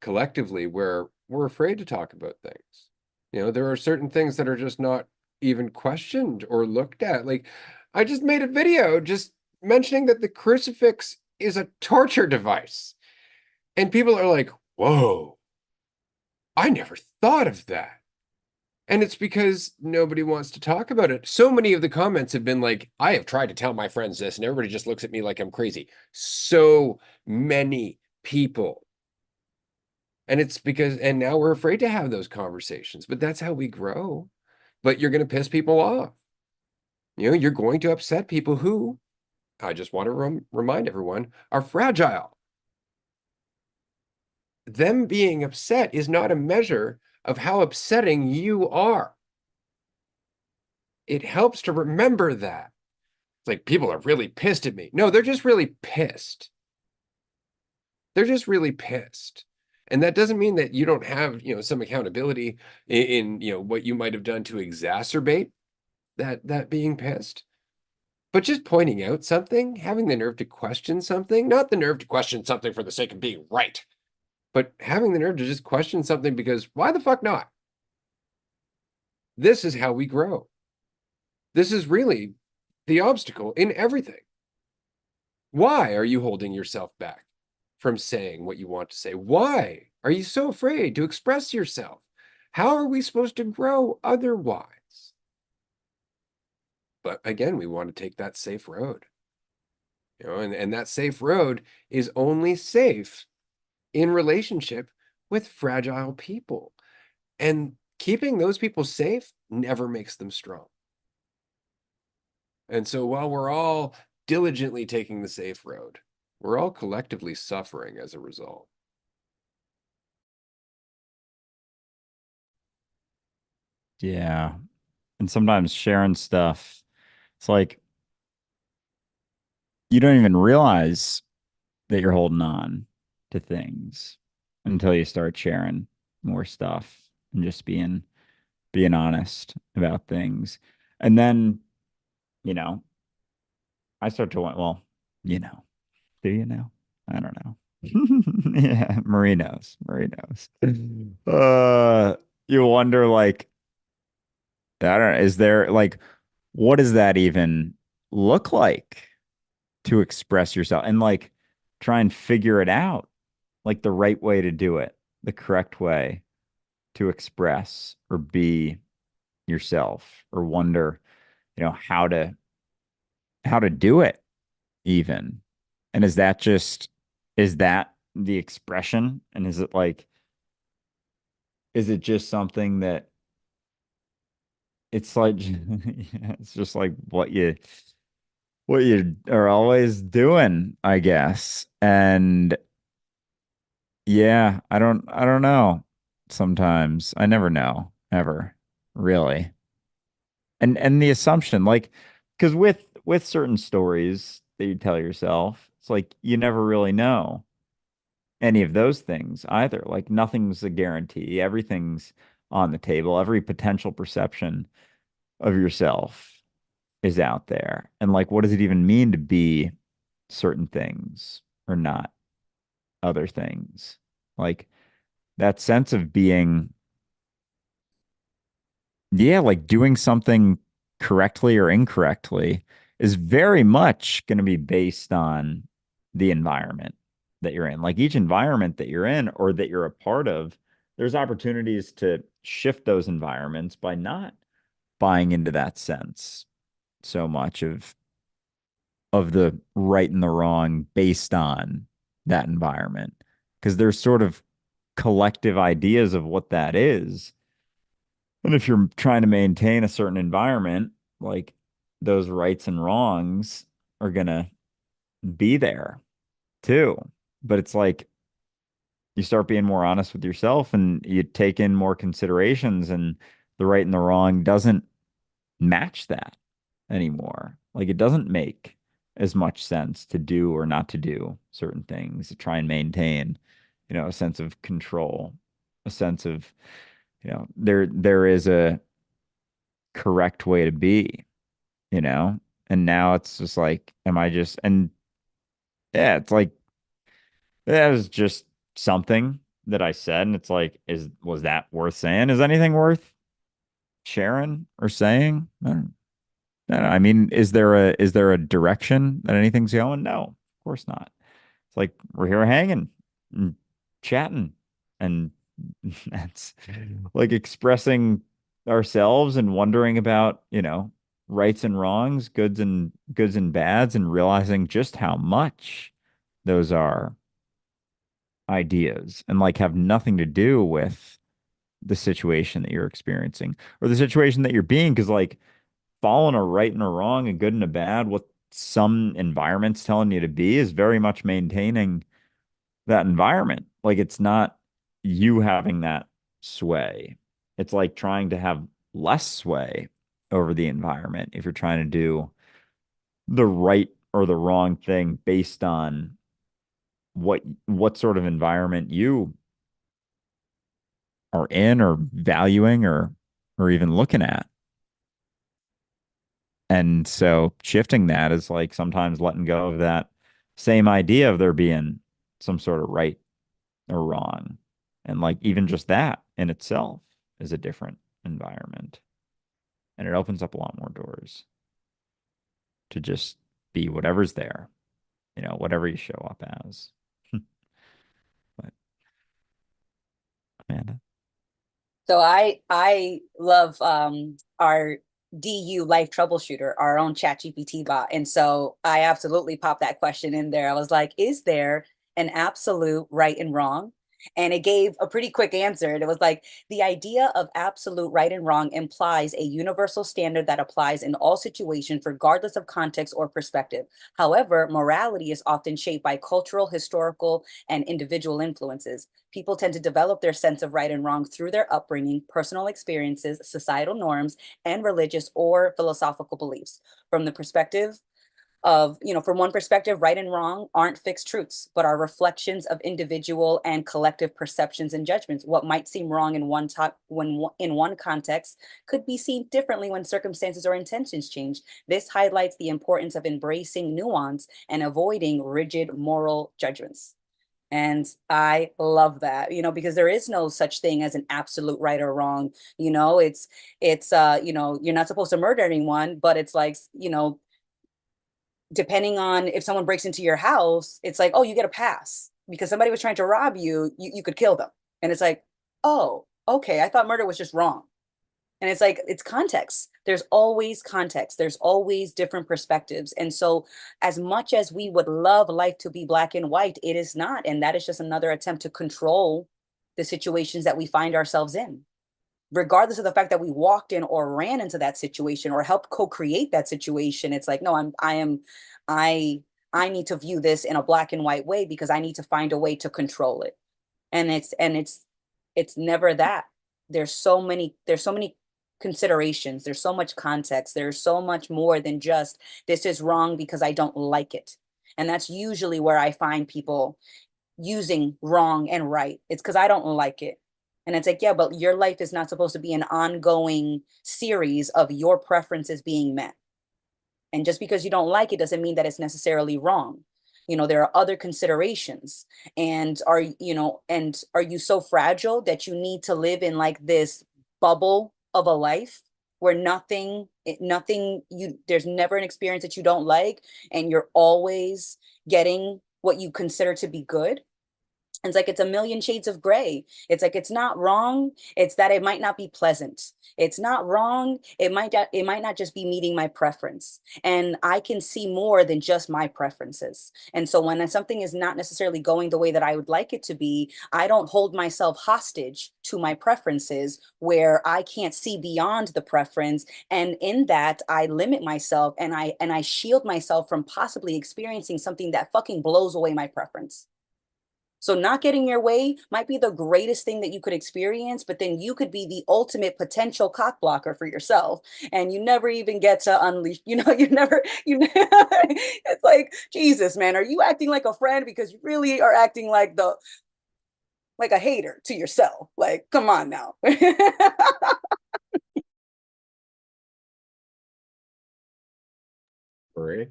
collectively where we're afraid to talk about things. There are certain things that are just not even questioned or looked at. Like I just made a video just mentioning that the crucifix is a torture device. And people are like, whoa, I never thought of that. And it's because nobody wants to talk about it. So many of the comments have been like, I have tried to tell my friends this, and everybody just looks at me like I'm crazy. So many people. And it's because, and now we're afraid to have those conversations, but that's how we grow. But you're going to piss people off. You're going to upset people who, I just want to remind everyone, are fragile. Them being upset is not a measure of how upsetting you are. It helps to remember that. It's like people are really pissed at me. No, they're just really pissed. They're just really pissed. And that doesn't mean that you don't have, some accountability in what you might have done to exacerbate that being pissed. But just pointing out something, having the nerve to question something, not the nerve to question something for the sake of being right, but having the nerve to just question something because why the fuck not? This is how we grow. This is really the obstacle in everything. Why are you holding yourself back from saying what you want to say? Why are you so afraid to express yourself? How are we supposed to grow otherwise? But again, we want to take that safe road. And that safe road is only safe in relationship with fragile people. And keeping those people safe never makes them strong. And so while we're all diligently taking the safe road, We're all collectively suffering as a result.
Yeah. And sometimes sharing stuff, it's like you don't even realize that you're holding on to things until you start sharing more stuff and just being honest about things. And then, you know, I start to want, well, you know, do you know? I don't know. Yeah, Marie knows. Marie knows. You wonder like, I don't know, is there like what does that even look like to express yourself and like try and figure it out, like the right way to do it, the correct way to express or be yourself or wonder, how to do it even. And is that the expression? And is it just something that it's like it's just like what you are always doing, I guess. And yeah, I don't know. Sometimes I never know, ever, really. And the assumption, like, because with certain stories that you tell yourself, it's like you never really know any of those things either. Like nothing's a guarantee. Everything's on the table. Every potential perception of yourself is out there. And like, what does it even mean to be certain things or not other things? Like that sense of being, yeah, like doing something correctly or incorrectly is very much going to be based on the environment that you're in. Like each environment that you're in or that you're a part of, there's opportunities to shift those environments by not buying into that sense so much of the right and the wrong based on that environment. Because there's sort of collective ideas of what that is. And if you're trying to maintain a certain environment, like those rights and wrongs are gonna be there too. But it's like you start being more honest with yourself and you take in more considerations and the right and the wrong doesn't match that anymore. Like it doesn't make as much sense to do or not to do certain things, to try and maintain, a sense of control, a sense of, there is a correct way to be, you know? And now it's just like, am I just, and yeah, it's like, that was just something that I said. And it's like, was that worth saying? Is anything worth sharing or saying? I don't know. I mean, is there a direction that anything's going? No, of course not. It's like we're here hanging and chatting, and that's like expressing ourselves and wondering about, rights and wrongs, goods and bads, and realizing just how much those are ideas and like have nothing to do with the situation that you're experiencing or the situation that you're being. Because like following a right and a wrong, a good and a bad, what some environment's telling you to be is very much maintaining that environment. Like it's not you having that sway. It's like trying to have less sway over the environment if you're trying to do the right or the wrong thing based on what sort of environment you are in or valuing or even looking at. And so shifting that is like sometimes letting go of that same idea of there being some sort of right or wrong. And like even just that in itself is a different environment. And it opens up a lot more doors to just be whatever's there, whatever you show up as. But Amanda.
So I love our DU life troubleshooter, our own chat GPT bot. And so I absolutely popped that question in there. I was like, is there an absolute right and wrong? And it gave a pretty quick answer. And it was like, the idea of absolute right and wrong implies a universal standard that applies in all situations, regardless of context or perspective. However, morality is often shaped by cultural, historical, and individual influences. People tend to develop their sense of right and wrong through their upbringing, personal experiences, societal norms, and religious or philosophical beliefs. From the perspective of, from one perspective, right and wrong aren't fixed truths, but are reflections of individual and collective perceptions and judgments. What might seem wrong in in one context could be seen differently when circumstances or intentions change. This highlights the importance of embracing nuance and avoiding rigid moral judgments. And I love that, because there is no such thing as an absolute right or wrong. You're not supposed to murder anyone, but it's like, depending on if someone breaks into your house, it's like, oh, you get a pass because somebody was trying to rob you, you could kill them. And it's like, oh, okay, I thought murder was just wrong. And it's like, it's context. There's always context. There's always different perspectives. And so, as much as we would love life to be black and white, it is not. And that is just another attempt to control the situations that we find ourselves in, regardless of the fact that we walked in or ran into that situation or helped co-create that situation. It's like, no, I need to view this in a black and white way because I need to find a way to control it. And it's never that. There's so many considerations. There's so much context. There's so much more than just this is wrong because I don't like it. And that's usually where I find people using wrong and right. It's because I don't like it. And it's like, yeah, but your life is not supposed to be an ongoing series of your preferences being met. And just because you don't like it doesn't mean that it's necessarily wrong. There are other considerations. And are you so fragile that you need to live in like this bubble of a life where there's never an experience that you don't like, and you're always getting what you consider to be good? It's like it's a million shades of gray. It's like it's not wrong. It's that it might not be pleasant. It's not wrong. It might not just be meeting my preference. And I can see more than just my preferences. And so when something is not necessarily going the way that I would like it to be, I don't hold myself hostage to my preferences where I can't see beyond the preference. And in that, I limit myself, and I shield myself from possibly experiencing something that fucking blows away my preference. So not getting your way might be the greatest thing that you could experience, but then you could be the ultimate potential cock blocker for yourself. And you never even get to unleash, it's like, Jesus, man, are you acting like a friend? Because you really are acting like a hater to yourself. Like, come on now.
Marie?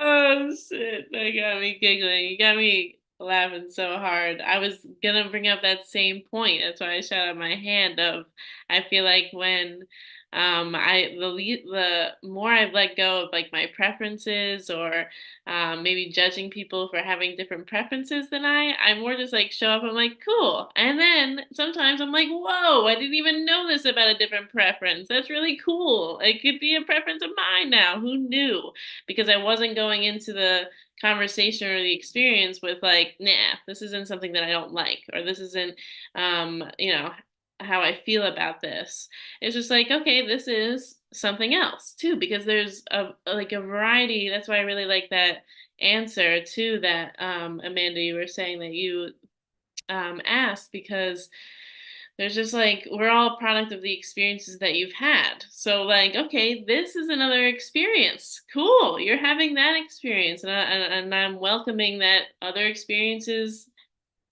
Oh shit, that got me giggling. You got me laughing so hard. I was gonna bring up that same point. That's why I shot out my hand of I feel like when the more I've let go of like my preferences or maybe judging people for having different preferences than I more just like show up, I'm like, cool. And then sometimes I'm like, whoa, I didn't even know this about a different preference. That's really cool. It could be a preference of mine now. Who knew? Because I wasn't going into the conversation or the experience with like, nah, this isn't something that I don't like, or this isn't, how I feel about this. It's just like, okay, this is something else too, because there's a variety. That's why I really like that answer to that, Amanda, you were saying that you asked, because there's just like we're all a product of the experiences that you've had. So like, okay, this is another experience. Cool, you're having that experience, and I'm welcoming that other experiences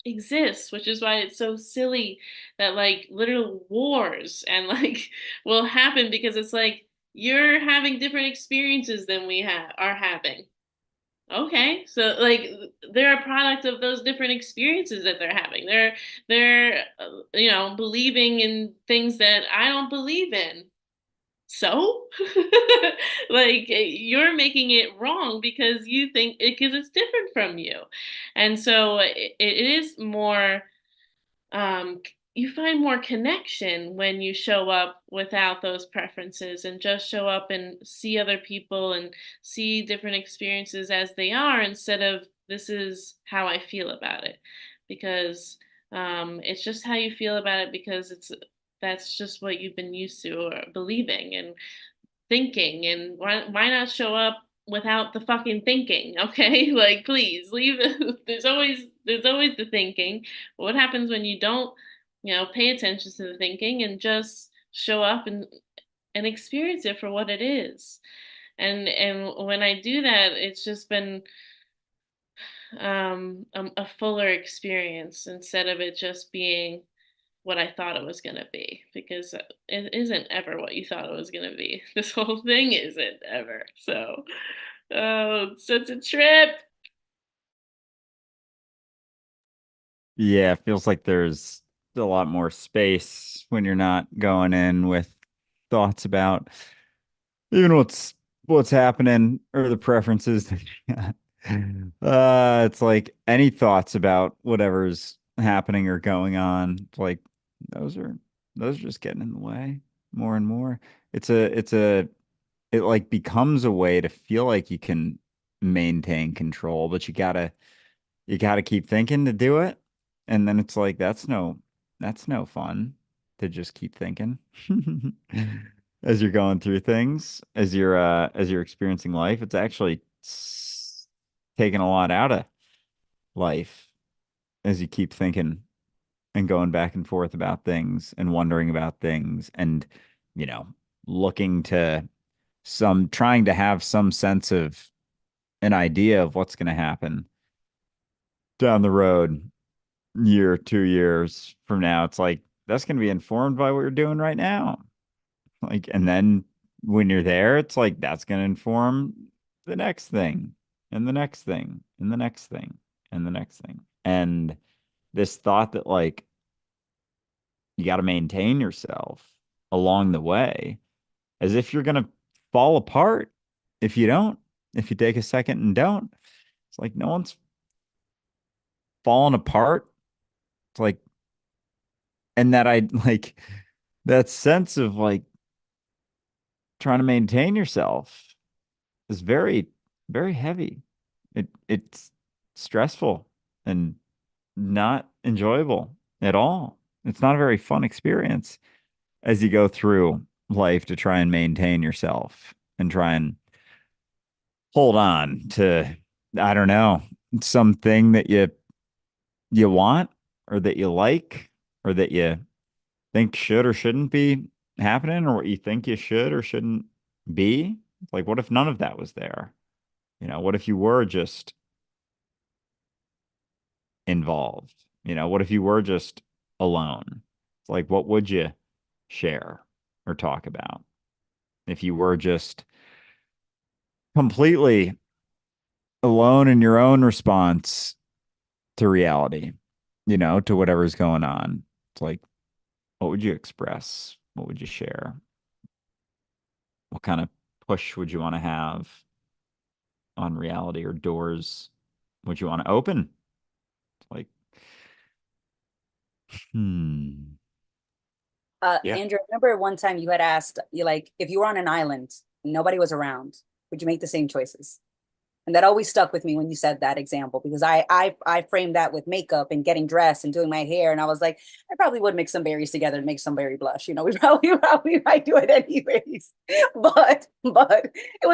exist, which is why it's so silly that like literal wars and like will happen, because it's like you're having different experiences than we are having. Okay, so like they're a product of those different experiences that they're having. They're believing in things that I don't believe in. So, like you're making it wrong because you think because it's different from you, and so it is more you find more connection when you show up without those preferences and just show up and see other people and see different experiences as they are, instead of this is how I feel about it. Because It's just how you feel about it because that's just what you've been used to or believing and thinking. And why not show up without the fucking thinking? Okay, like please leave. There's always the thinking. What happens when you don't, pay attention to the thinking and just show up and experience it for what it is? And when I do that, it's just been a fuller experience instead of it just being what I thought it was going to be, because it isn't ever what you thought it was going to be. This whole thing isn't ever. So, oh, it's such a trip.
Yeah, it feels like there's a lot more space when you're not going in with thoughts about even what's happening or the preferences that you got. It's like any thoughts about whatever's happening or going on. It's like those are those are just getting in the way more and more. It like becomes a way to feel like you can maintain control, but you gotta keep thinking to do it. And then it's like that's no fun to just keep thinking as you're going through things, as you're experiencing life. It's actually taking a lot out of life as you keep thinking and going back and forth about things and wondering about things and, you know, looking to trying to have some sense of an idea of what's going to happen down the road, year, 2 years from now. It's like that's going to be informed by what you're doing right now. Like, and then when you're there, it's like that's going to inform the next thing and the next thing and the next thing and the next thing. And this thought that like you got to maintain yourself along the way as if you're going to fall apart if you don't, if you take a second and don't. It's like no one's falling apart. It's like, and that I like that sense of like trying to maintain yourself is very, very heavy. It's stressful and not enjoyable at all. It's not a very fun experience as you go through life to try and maintain yourself and try and hold on to, I don't know, something that you want or that you like or that you think should or shouldn't be happening or what you think you should or shouldn't be. Like, what if none of that was there? What if you were just involved? What if you were just alone? It's like, what would you share or talk about if you were just completely alone in your own response to reality, to whatever's going on? It's like, what would you express? What would you share? What kind of push would you want to have on reality or doors would you want to open? It's like, hmm.
Yeah.
Andrew, I remember one time you had asked, you like, if you were on an island, and nobody was around, would you make the same choices? And that always stuck with me when you said that example because I framed that with makeup and getting dressed and doing my hair, and I was like, I probably would mix some berries together and make somebody blush. We probably might do it anyways. But it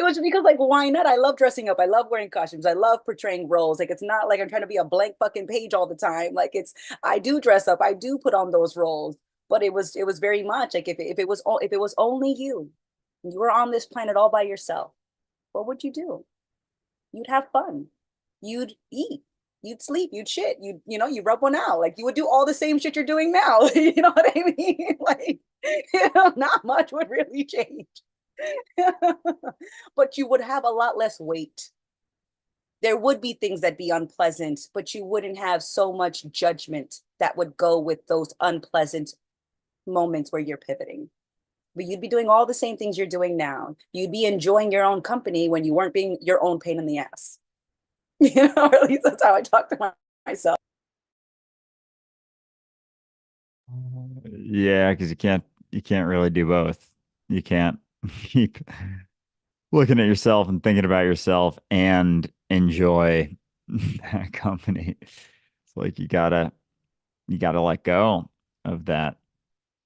was because like why not? I love dressing up. I love wearing costumes. I love portraying roles. Like it's not like I'm trying to be a blank fucking page all the time. Like I do dress up. I do put on those roles. But it was very much like if it was only you, you were on this planet all by yourself, what would you do? You'd have fun. You'd eat. You'd sleep. You'd shit. You rub one out. Like you would do all the same shit you're doing now. You know what I mean? Like, not much would really change. But you would have a lot less weight. There would be things that be unpleasant, but you wouldn't have so much judgment that would go with those unpleasant moments where you're pivoting. But you'd be doing all the same things you're doing now. You'd be enjoying your own company when you weren't being your own pain in the ass. Or at least that's how I talk to myself.
Yeah, because you can't really do both. You can't keep looking at yourself and thinking about yourself and enjoy that company. It's like you gotta let go of that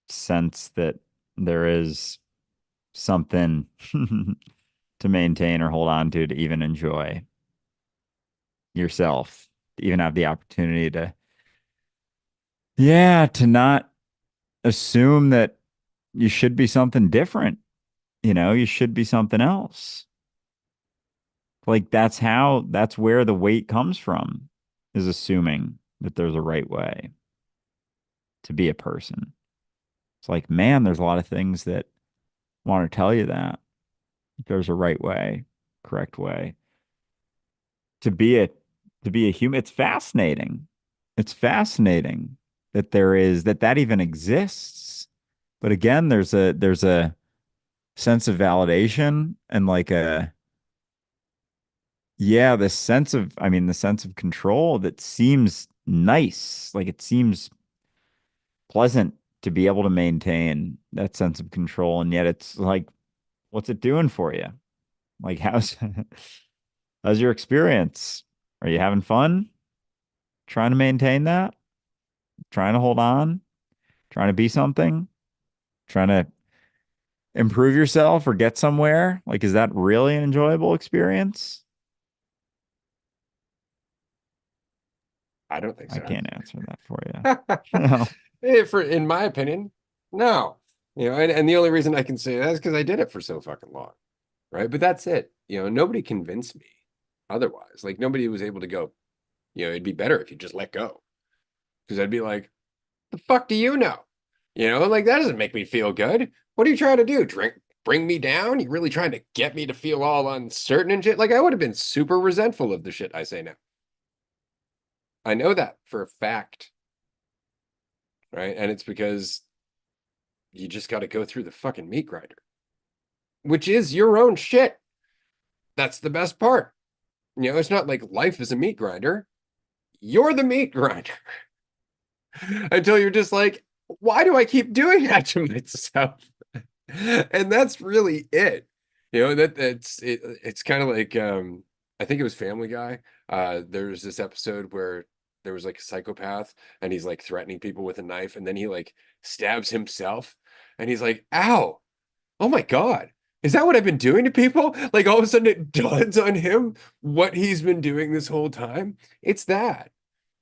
sense that there is something to maintain or hold on to even enjoy yourself, to even have the opportunity to, yeah, to not assume that you should be something different. You should be something else. Like that's where the weight comes from, is assuming that there's a right way to be a person. It's like, man, there's a lot of things that want to tell you that there's a right way, correct way to be a to be a human. It's fascinating. It's fascinating that that even exists. But again, there's a sense of validation and like a yeah, the sense of control that seems nice. Like it seems pleasant to be able to maintain that sense of control. And yet it's like, what's it doing for you? Like, how's your experience? Are you having fun trying to maintain that? Trying to hold on? Trying to be something? Trying to improve yourself or get somewhere? Like, is that really an enjoyable experience?
I don't think
I
so.
can't answer that for you. No.
In my opinion, no. And the only reason I can say that is because I did it for so fucking long, right? But that's it. Nobody convinced me otherwise. Like nobody was able to go, it'd be better if you just let go. Because I'd be like, the fuck do you know? Like that doesn't make me feel good. What are you trying to do? Bring me down? You really trying to get me to feel all uncertain and shit? Like I would have been super resentful of the shit I say now. I know that for a fact, right? And it's because you just got to go through the fucking meat grinder, which is your own shit. That's the best part. It's not like life is a meat grinder. You're the meat grinder until you're just like, why do I keep doing that to myself? And that's really it. It's kind of like I think it was Family Guy. There's this episode where there was like a psychopath and he's like threatening people with a knife and then he like stabs himself and he's like, ow, oh my God. Is that what I've been doing to people? Like all of a sudden it dawns on him what he's been doing this whole time. It's that.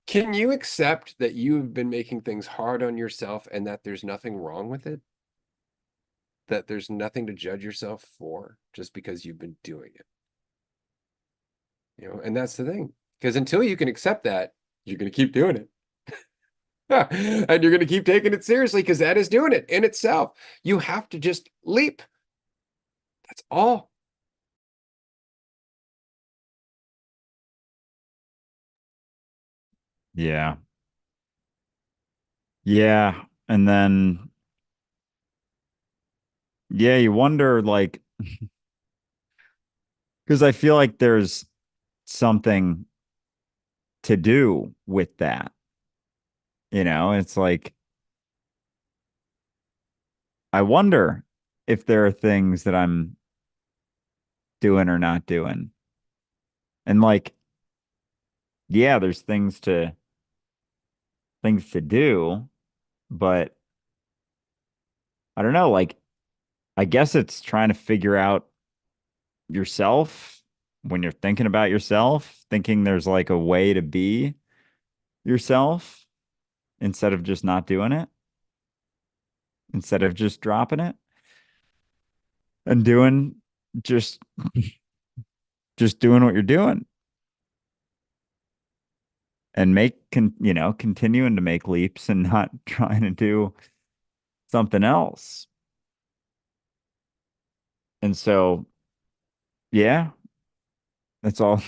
Can you accept that you've been making things hard on yourself and that there's nothing wrong with it? That there's nothing to judge yourself for just because you've been doing it. And that's the thing. Because until you can accept that, you're going to keep doing it. And you're going to keep taking it seriously because that is doing it in itself. You have to just leap. That's all.
Yeah. Yeah. And then, yeah, you wonder, like, because I feel like there's something to do with that. It's like, I wonder if there are things that I'm doing or not doing. And like, yeah, there's things to do, but I don't know, like, I guess it's trying to figure out yourself when you're thinking about yourself, thinking there's like a way to be yourself instead of just not doing it, instead of just dropping it and doing just just doing what you're doing and continuing to make leaps and not trying to do something else. And so, yeah, that's all.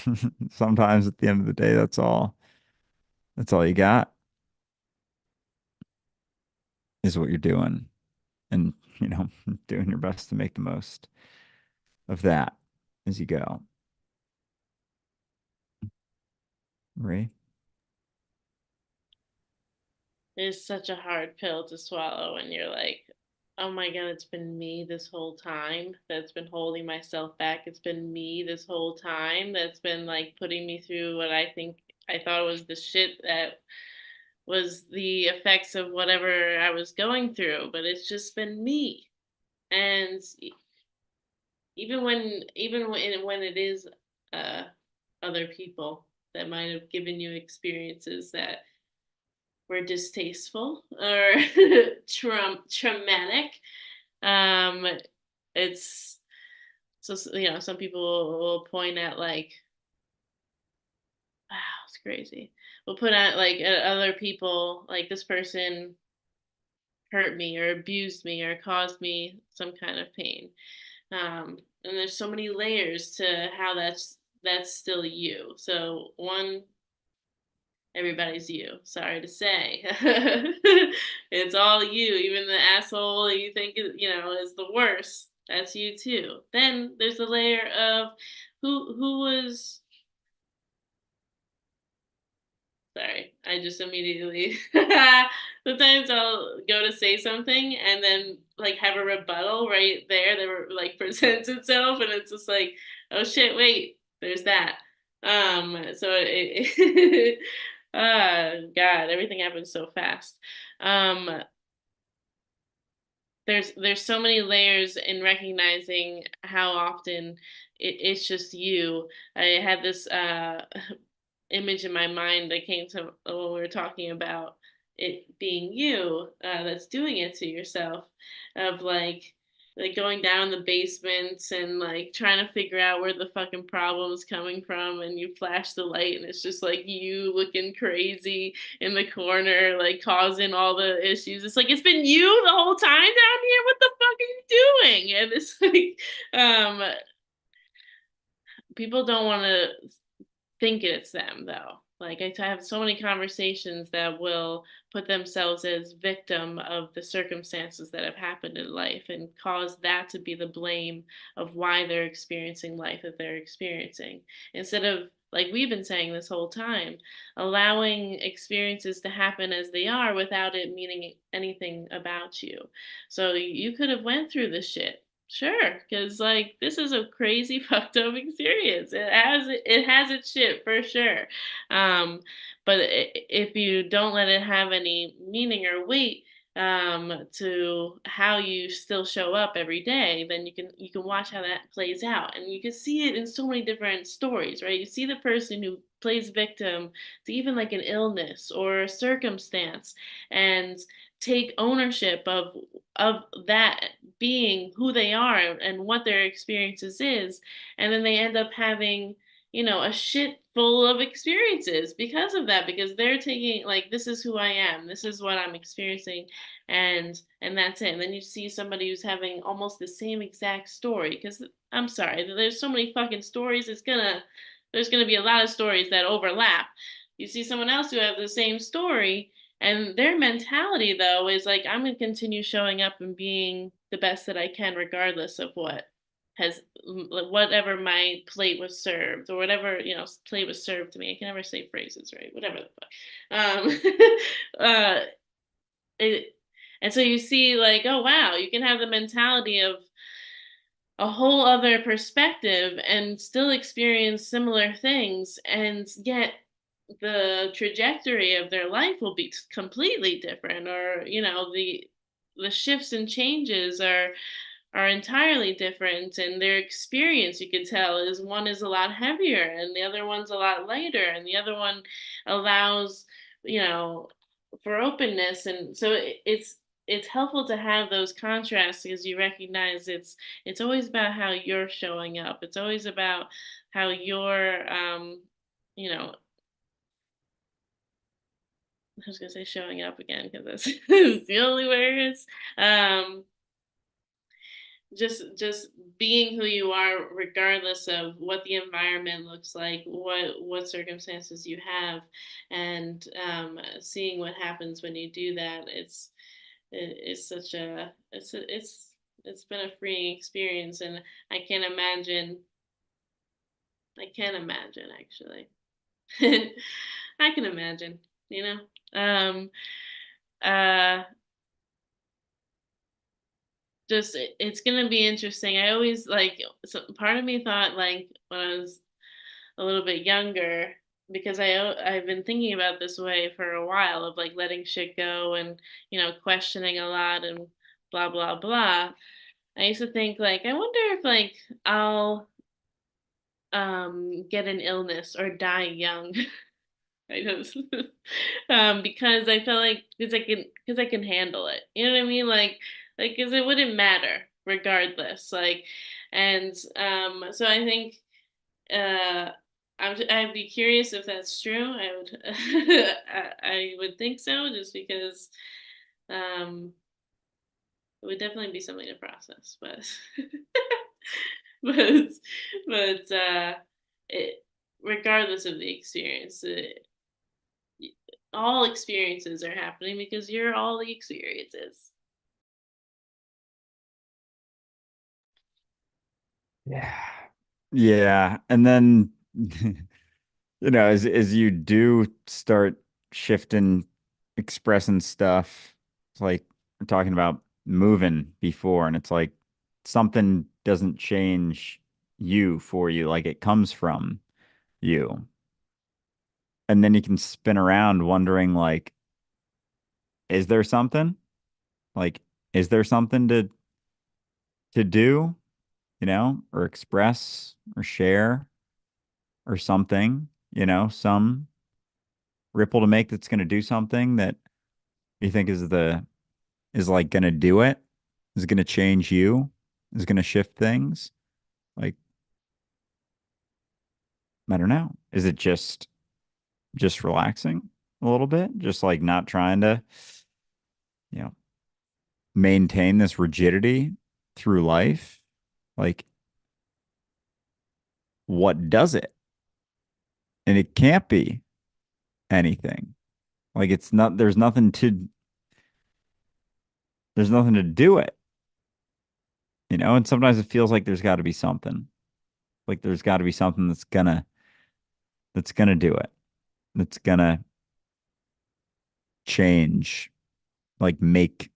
Sometimes at the end of the day, that's all you got is what you're doing and, doing your best to make the most of that as you go. Ray?
It's such a hard pill to swallow when you're like, oh my God, it's been me this whole time that's been holding myself back. It's been me this whole time that's been like putting me through what I think I thought it was the shit that was the effects of whatever I was going through, but it's just been me. And even when it is uh other people that might have given you experiences that were distasteful or traumatic, um it's so, some people will point at like, wow, it's crazy. We'll put out like other people, like this person hurt me or abused me or caused me some kind of pain. And there's so many layers to how that's still you. So one, everybody's you. Sorry to say, it's all you. Even the asshole you think is the worst. That's you too. Then there's the layer of who was. Sorry, I just immediately. Sometimes I'll go to say something and then like have a rebuttal right there that like presents itself, and it's just like, oh shit, wait, there's that. So God, everything happens so fast. Um, there's so many layers in recognizing how often it's just you. I had this image in my mind that came to when we were talking about it being you that's doing it to yourself, of like going down the basements and like trying to figure out where the fucking problem's coming from, and you flash the light and it's just like you looking crazy in the corner like causing all the issues. It's like it's been you the whole time down here. What the fuck are you doing? And it's like people don't want to think it's them though. Like I have so many conversations that will put themselves as victim of the circumstances that have happened in life and cause that to be the blame of why they're experiencing life that they're experiencing, instead of, like we've been saying this whole time, allowing experiences to happen as they are without it meaning anything about you. So you could have went through this shit. Sure, because like this is a crazy fucked up experience. It has its shit for sure. Um, but if you don't let it have any meaning or weight to how you still show up every day, then you can watch how that plays out, and you can see it in so many different stories, right? You see the person who plays victim to even like an illness or a circumstance, and take ownership of that being who they are and what their experiences is, and then they end up having a shit full of experiences because of that, because they're taking like, this is who I am, this is what I'm experiencing, and that's it. And then you see somebody who's having almost the same exact story, because I'm sorry, there's so many fucking stories, there's gonna be a lot of stories that overlap. You see someone else who have the same story, and their mentality, though, is like, I'm going to continue showing up and being the best that I can, regardless of whatever my plate was served, or whatever, plate was served to me. I can never say phrases right, whatever the fuck. Uh, it, and so you see, like, oh, wow, you can have the mentality of a whole other perspective and still experience similar things, and yet the trajectory of their life will be completely different, or the shifts and changes are entirely different, and their experience, you could tell, is one is a lot heavier and the other one's a lot lighter, and the other one allows you know for openness. And so it's helpful to have those contrasts, because you recognize it's always about how you're showing up. It's always about how you're you know I was gonna say showing up again, because that's is the only way it is. Um, just being who you are, regardless of what the environment looks like, what circumstances you have, and seeing what happens when you do that. It's such a it's been a freeing experience, and I can't imagine. I can't imagine actually. I can imagine, you know. Um, uh, just it's gonna be interesting. I always like, so part of me thought, like when I was a little bit younger, because I've been thinking about this way for a while of like letting shit go and, questioning a lot and blah blah blah. I used to think like I wonder if like I'll get an illness or die young. I just because I feel like because I can handle it. You know what I mean? Like because it wouldn't matter regardless. Like and so I think uh I'd be curious if that's true. I would I would think so just because um it would definitely be something to process, but but but it regardless of the experience, all experiences are happening because you're all the experiences.
Yeah. Yeah. And then, as you do start shifting, expressing stuff, it's like we're talking about moving before, and it's like something doesn't change you for you, like it comes from you. And then you can spin around wondering, like, is there something? Like, is there something to do, or express or share or something, some ripple to make that's going to do something that you think is like going to do it, is going to change you, is going to shift things. Like, I don't know. Is it just relaxing a little bit? Just like not trying to, you know, maintain this rigidity through life? Like, what does it? And it can't be anything. Like it's not, there's nothing to do it, and sometimes it feels like there's got to be something. Like there's got to be something that's gonna do it. That's gonna change, like make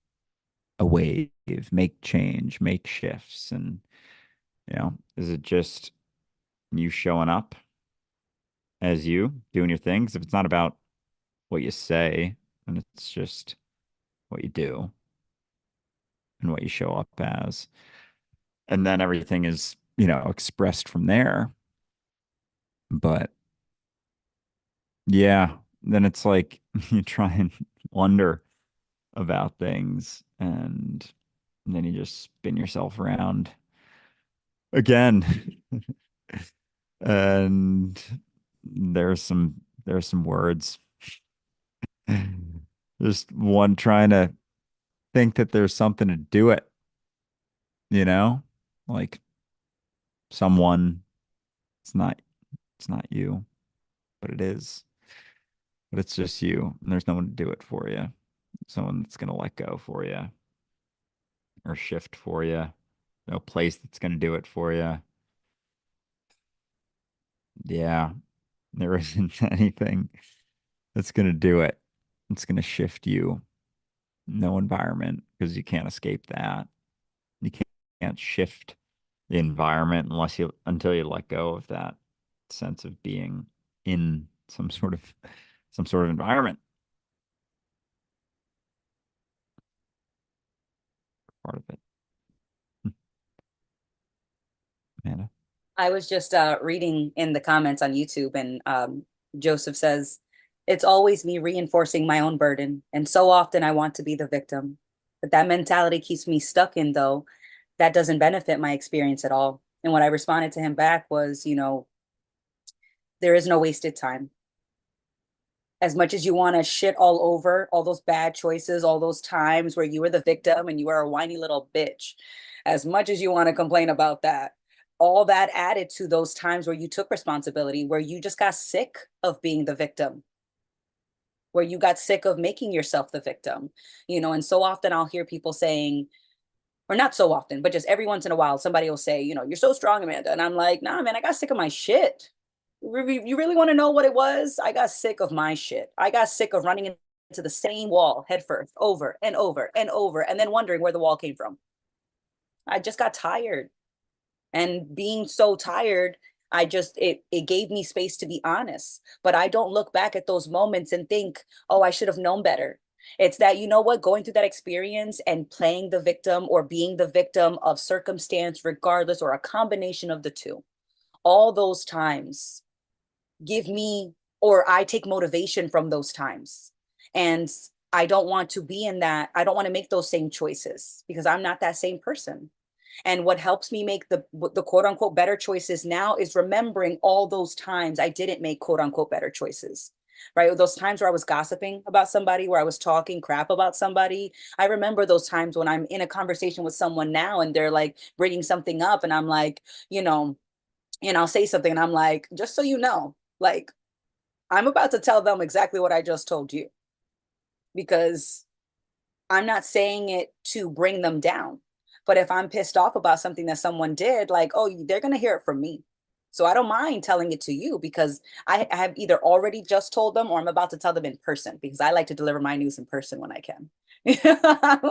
a wave, make change, make shifts. And, is it just you showing up as you doing your things? If it's not about what you say, and it's just what you do and what you show up as. And then everything is, expressed from there. But yeah, then it's like you try and wonder about things, and then you just spin yourself around again. And there's some words. Just one trying to think that there's something to do it, you know? Like someone, it's not it's not you, but it is. But it's just you, and there's no one to do it for you. Someone that's gonna let go for you or shift for you. No place that's gonna do it for you. Yeah, there isn't anything that's gonna do it. It's gonna shift you. No environment, because you can't escape that. You can't shift the environment until you let go of that sense of being in some sort of environment. Part of it. Amanda.
I was just reading in the comments on YouTube, and Joseph says, it's always me reinforcing my own burden. And so often I want to be the victim. But that mentality keeps me stuck in, though, that doesn't benefit my experience at all. And what I responded to him back was, there is no wasted time. As much as you want to shit all over all those bad choices, all those times where you were the victim and you were a whiny little bitch, as much as you want to complain about that, all that added to those times where you took responsibility, where you just got sick of being the victim, where you got sick of making yourself the victim, and so often I'll hear people saying, or not so often, but just every once in a while, somebody will say, you're so strong, Amanda. And I'm like, nah, man, I got sick of my shit. You really want to know what it was? I got sick of my shit. I got sick of running into the same wall head first, over and over and over, and then wondering where the wall came from. I just got tired. And being so tired, it gave me space to be honest. But I don't look back at those moments and think, oh, I should have known better. It's that, you know what, going through that experience and playing the victim or being the victim of circumstance, regardless, or a combination of the two, all those times give me, or I take motivation from those times. And I don't want to be in that. I don't want to make those same choices because I'm not that same person. And what helps me make the quote unquote better choices now is remembering all those times I didn't make quote unquote better choices. Right? Those times where I was gossiping about somebody, where I was talking crap about somebody. I remember those times when I'm in a conversation with someone now and they're like bringing something up and I'm like, and I'll say something and I'm like, just so you know, like, I'm about to tell them exactly what I just told you because I'm not saying it to bring them down. But if I'm pissed off about something that someone did, like, oh, they're going to hear it from me. So I don't mind telling it to you because I have either already just told them or I'm about to tell them in person because I like to deliver my news in person when I can.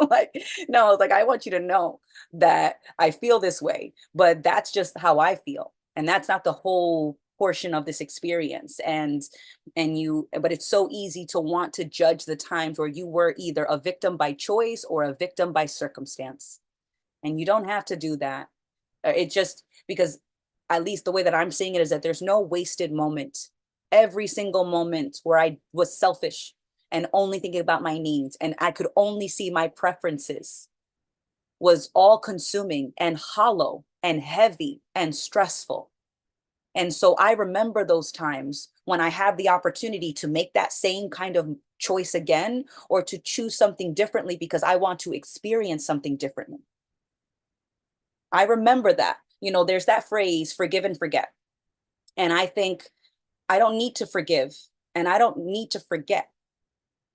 Like, no, like, I want you to know that I feel this way, but that's just how I feel. And that's not the whole portion of this experience. But it's so easy to want to judge the times where you were either a victim by choice or a victim by circumstance. And you don't have to do that. It just, because at least the way that I'm seeing it is that there's no wasted moment. Every single moment where I was selfish and only thinking about my needs and I could only see my preferences was all consuming and hollow and heavy and stressful. And so I remember those times when I have the opportunity to make that same kind of choice again or to choose something differently because I want to experience something differently. I remember that. There's that phrase, forgive and forget. And I think I don't need to forgive and I don't need to forget.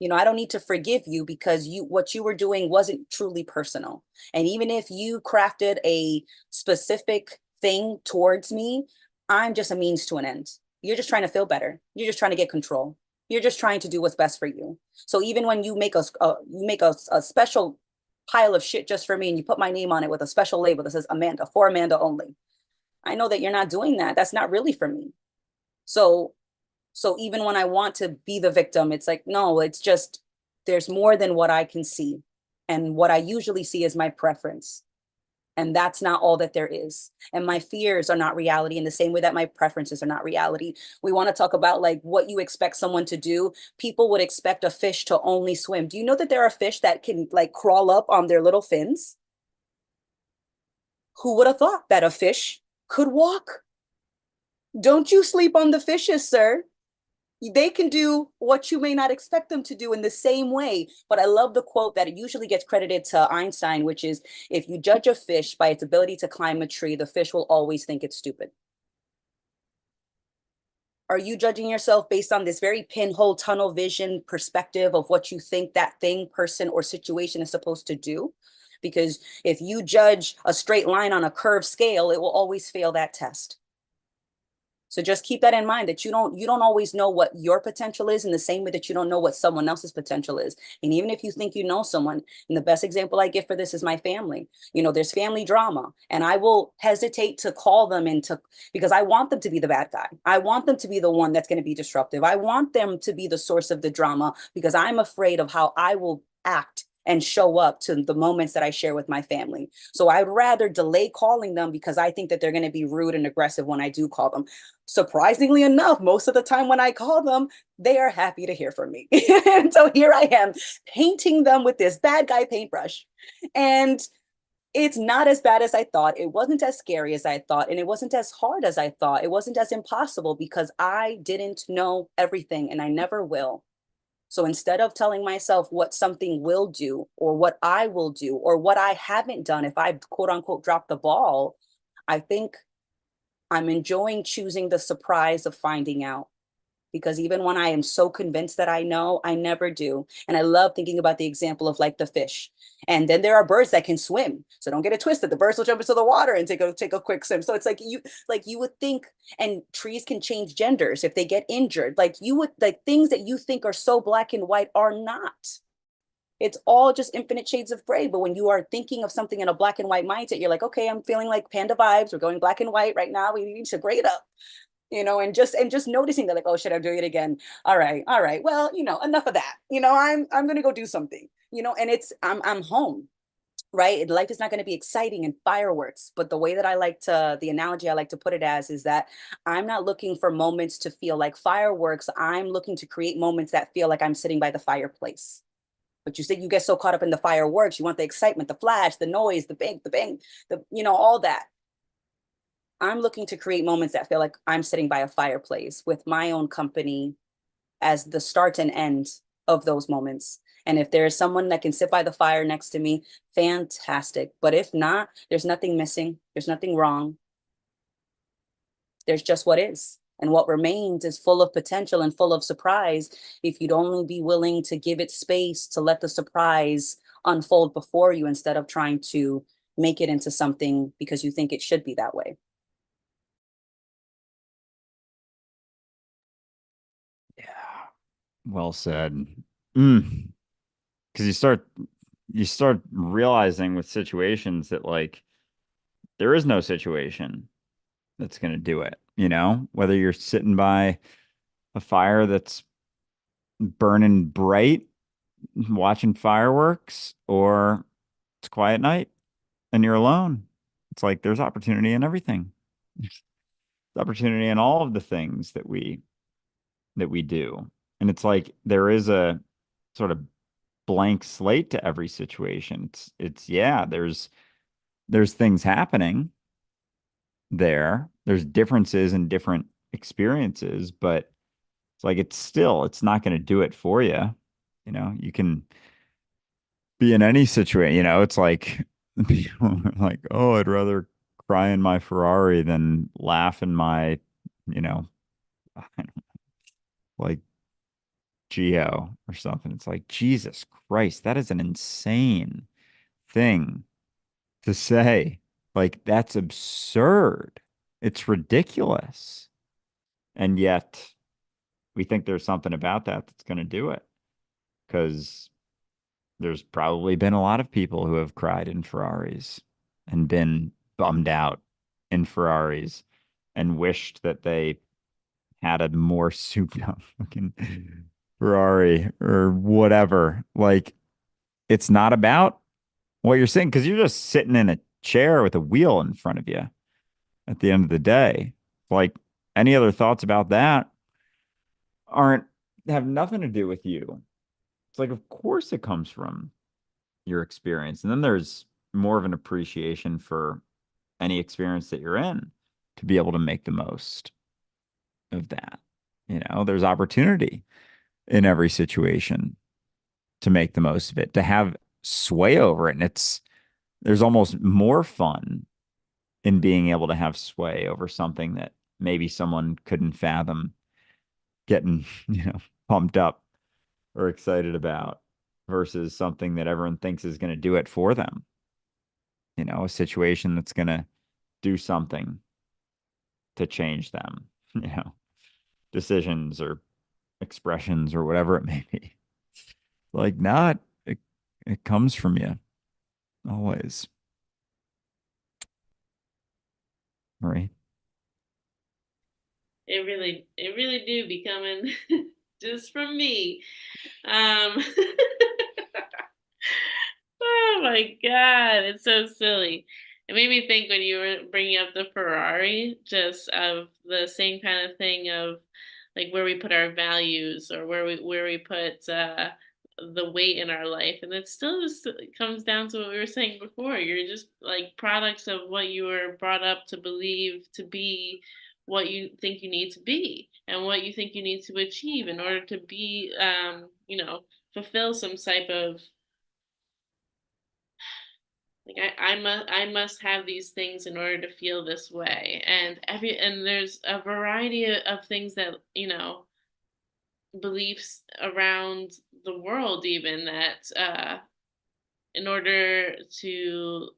I don't need to forgive you because what you were doing wasn't truly personal. And even if you crafted a specific thing towards me, I'm just a means to an end. You're just trying to feel better. You're just trying to get control. You're just trying to do what's best for you. So even when you make a special pile of shit just for me and you put my name on it with a special label that says Amanda, for Amanda only, I know that you're not doing that. That's not really for me. So even when I want to be the victim, it's like, no, it's just, there's more than what I can see. And what I usually see is my preference. And that's not all that there is. And my fears are not reality in the same way that my preferences are not reality. We want to talk about like what you expect someone to do. People would expect a fish to only swim. Do you know that there are fish that can like crawl up on their little fins? Who would have thought that a fish could walk? Don't you sleep on the fishes, sir. They can do what you may not expect them to do in the same way. But I love the quote that it usually gets credited to Einstein, which is, if you judge a fish by its ability to climb a tree, the fish will always think it's stupid. Are you judging yourself based on this very pinhole tunnel vision perspective of what you think that thing, person, or situation is supposed to do? Because if you judge a straight line on a curved scale, it will always fail that test. So just keep that in mind, that you don't always know what your potential is in the same way that you don't know what someone else's potential is. And even if you think you know someone, and the best example I give for this is my family. There's family drama, and I will hesitate to call them because I want them to be the bad guy. I want them to be the one that's going to be disruptive. I want them to be the source of the drama because I'm afraid of how I will act and show up to the moments that I share with my family. So I'd rather delay calling them because I think that they're going to be rude and aggressive when I do call them. Surprisingly enough, most of the time when I call them, they are happy to hear from me. And so here I am painting them with this bad guy paintbrush. And it's not as bad as I thought. It wasn't as scary as I thought. And it wasn't as hard as I thought. It wasn't as impossible because I didn't know everything and I never will. So instead of telling myself what something will do or what I will do or what I haven't done, if I quote unquote dropped the ball, I think I'm enjoying choosing the surprise of finding out. Because even when I am so convinced that I know, I never do. And I love thinking about the example of like the fish. And then there are birds that can swim. So don't get it twisted. The birds will jump into the water and take a quick swim. So it's like you would think, and trees can change genders if they get injured. Like things that you think are so black and white are not. It's all just infinite shades of gray. But when you are thinking of something in a black and white mindset, you're like, okay, I'm feeling like panda vibes. We're going black and white right now. We need to gray it up, and just noticing that, like, oh shit, I'm doing it again. All right. Well, enough of that. I'm gonna go do something. And I'm home, right? Life is not going to be exciting and fireworks, but the analogy I like to put it as is that I'm not looking for moments to feel like fireworks. I'm looking to create moments that feel like I'm sitting by the fireplace. But you say you get so caught up in the fireworks, you want the excitement, the flash, the noise, the bang, all that. I'm looking to create moments that feel like I'm sitting by a fireplace with my own company as the start and end of those moments. And if there is someone that can sit by the fire next to me, fantastic. But if not, there's nothing missing, there's nothing wrong. There's just what is. And what remains is full of potential and full of surprise if you'd only be willing to give it space to let the surprise unfold before you instead of trying to make it into something because you think it should be that way.
Yeah. Well said. Mm. Because you start realizing with situations that like there is no situation that's going to do it, whether you're sitting by a fire that's burning bright, watching fireworks, or it's quiet night and you're alone. It's like there's opportunity in everything. There's opportunity in all of the things that we do. And it's like there is a sort of blank slate to every situation. It's yeah, there's things happening there. There's differences in different experiences, but it's not going to do it for you. You can be in any situation, it's like people are like, oh, I'd rather cry in my Ferrari than laugh in my, you know, like Geo or something. It's like, Jesus Christ, that is an insane thing to say. Like, that's absurd. It's ridiculous. And yet we think there's something about that that's going to do it because there's probably been a lot of people who have cried in Ferraris and been bummed out in Ferraris and wished that they had a more souped up fucking Ferrari or whatever. Like, it's not about what you're saying because you're just sitting in a chair with a wheel in front of you at the end of the day. Like, any other thoughts about that aren't have nothing to do with you. It's like, of course, it comes from your experience. And then there's more of an appreciation for any experience that you're in to be able to make the most of that. There's opportunity in every situation to make the most of it, to have sway over it. And there's almost more fun in being able to have sway over something that maybe someone couldn't fathom getting, pumped up or excited about versus something that everyone thinks is going to do it for them. A situation that's going to do something to change them, decisions or expressions or whatever it may be. Like, not, it comes from you always. Right.
It really do be coming just from me. Um, oh my God, it's so silly. It made me think when you were bringing up the Ferrari, just of the same kind of thing of like where we put our values or where we put the weight in our life, and it still just comes down to what we were saying before. You're just like products of what you were brought up to believe to be what you think you need to be and what you think you need to achieve in order to be fulfill some type of like I must have these things in order to feel this way, and there's a variety of things that beliefs around the world even that in order to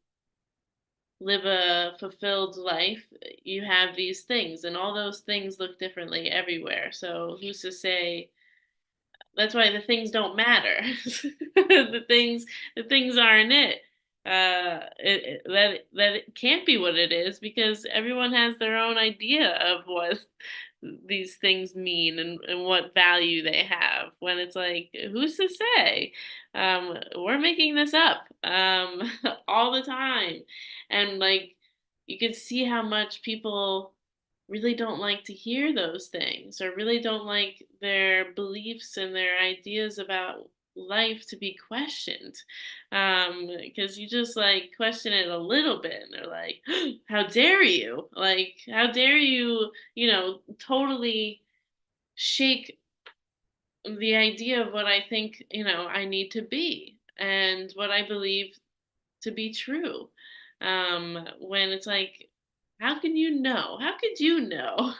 live a fulfilled life you have these things, and all those things look differently everywhere. So who's to say that's why the things don't matter. The things aren't it. That it can't be what it is, because everyone has their own idea of what these things mean, and what value they have, when it's like, who's to say? We're making this up all the time. And like, you can see how much people really don't like to hear those things, or really don't like their beliefs and their ideas about life to be questioned, because you just like question it a little bit and they're like, how dare you, like, how dare you, totally shake the idea of what I think, I need to be, and what I believe to be true. When it's like, how can you know? How could you know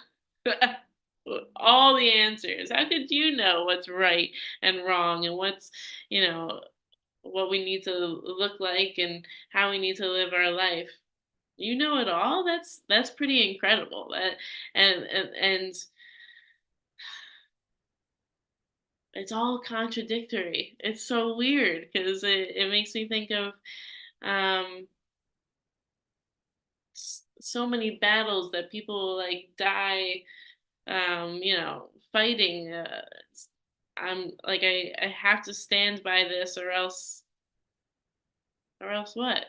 all the answers? How could you know what's right and wrong, and what's, you know, what we need to look like, and how we need to live our life? You know it all. That's pretty incredible. That and it's all contradictory. It's so weird, because it makes me think of um so many battles that people like die, fighting. I'm like, I have to stand by this, or else what?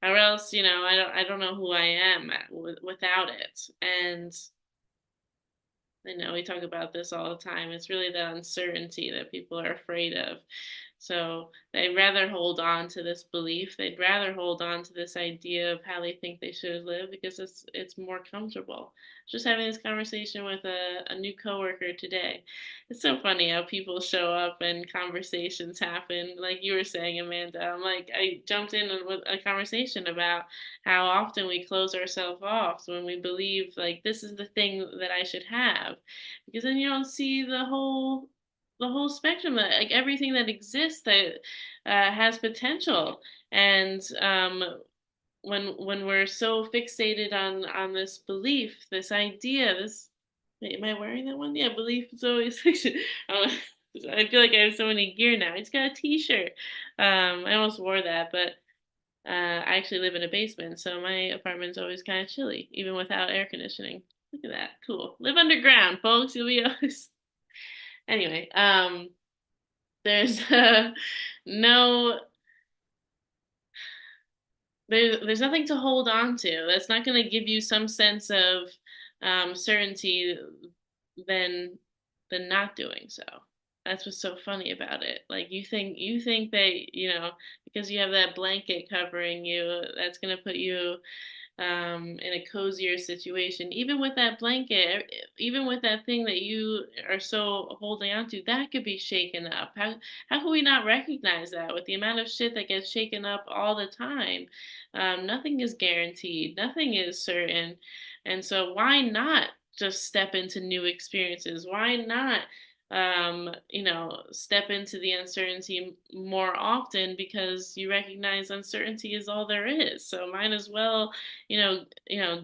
Or else, I don't know who I am without it. And I know we talk about this all the time. It's really the uncertainty that people are afraid of. So they'd rather hold on to this belief. They'd rather hold on to this idea of how they think they should live, because it's more comfortable. Just having this conversation with a new coworker today. It's so funny how people show up and conversations happen. Like you were saying, Amanda, I jumped in with a conversation about how often we close ourselves off when we believe like this is the thing that I should have, because then you don't see the whole spectrum, like everything that exists that has potential. And when we're so fixated on this belief, this idea, this, wait, am I wearing that one? Yeah, belief is always fiction. I feel like I have so many gear now. I just got a T-shirt. I almost wore that, but I actually live in a basement, so my apartment's always kind of chilly, even without air conditioning. Look at that, cool. Live underground, folks. You'll be always. Anyway, there's no there's nothing to hold on to. That's not going to give you some sense of certainty than not doing so. That's what's so funny about it. Like you think that, because you have that blanket covering you, that's going to put you in a cozier situation. Even with that blanket, even with that thing that you are so holding on to, that could be shaken up. How can we not recognize that with the amount of shit that gets shaken up all the time? Nothing is guaranteed. Nothing is certain. And so why not just step into new experiences? Why not step into the uncertainty more often, because you recognize uncertainty is all there is. So might as well,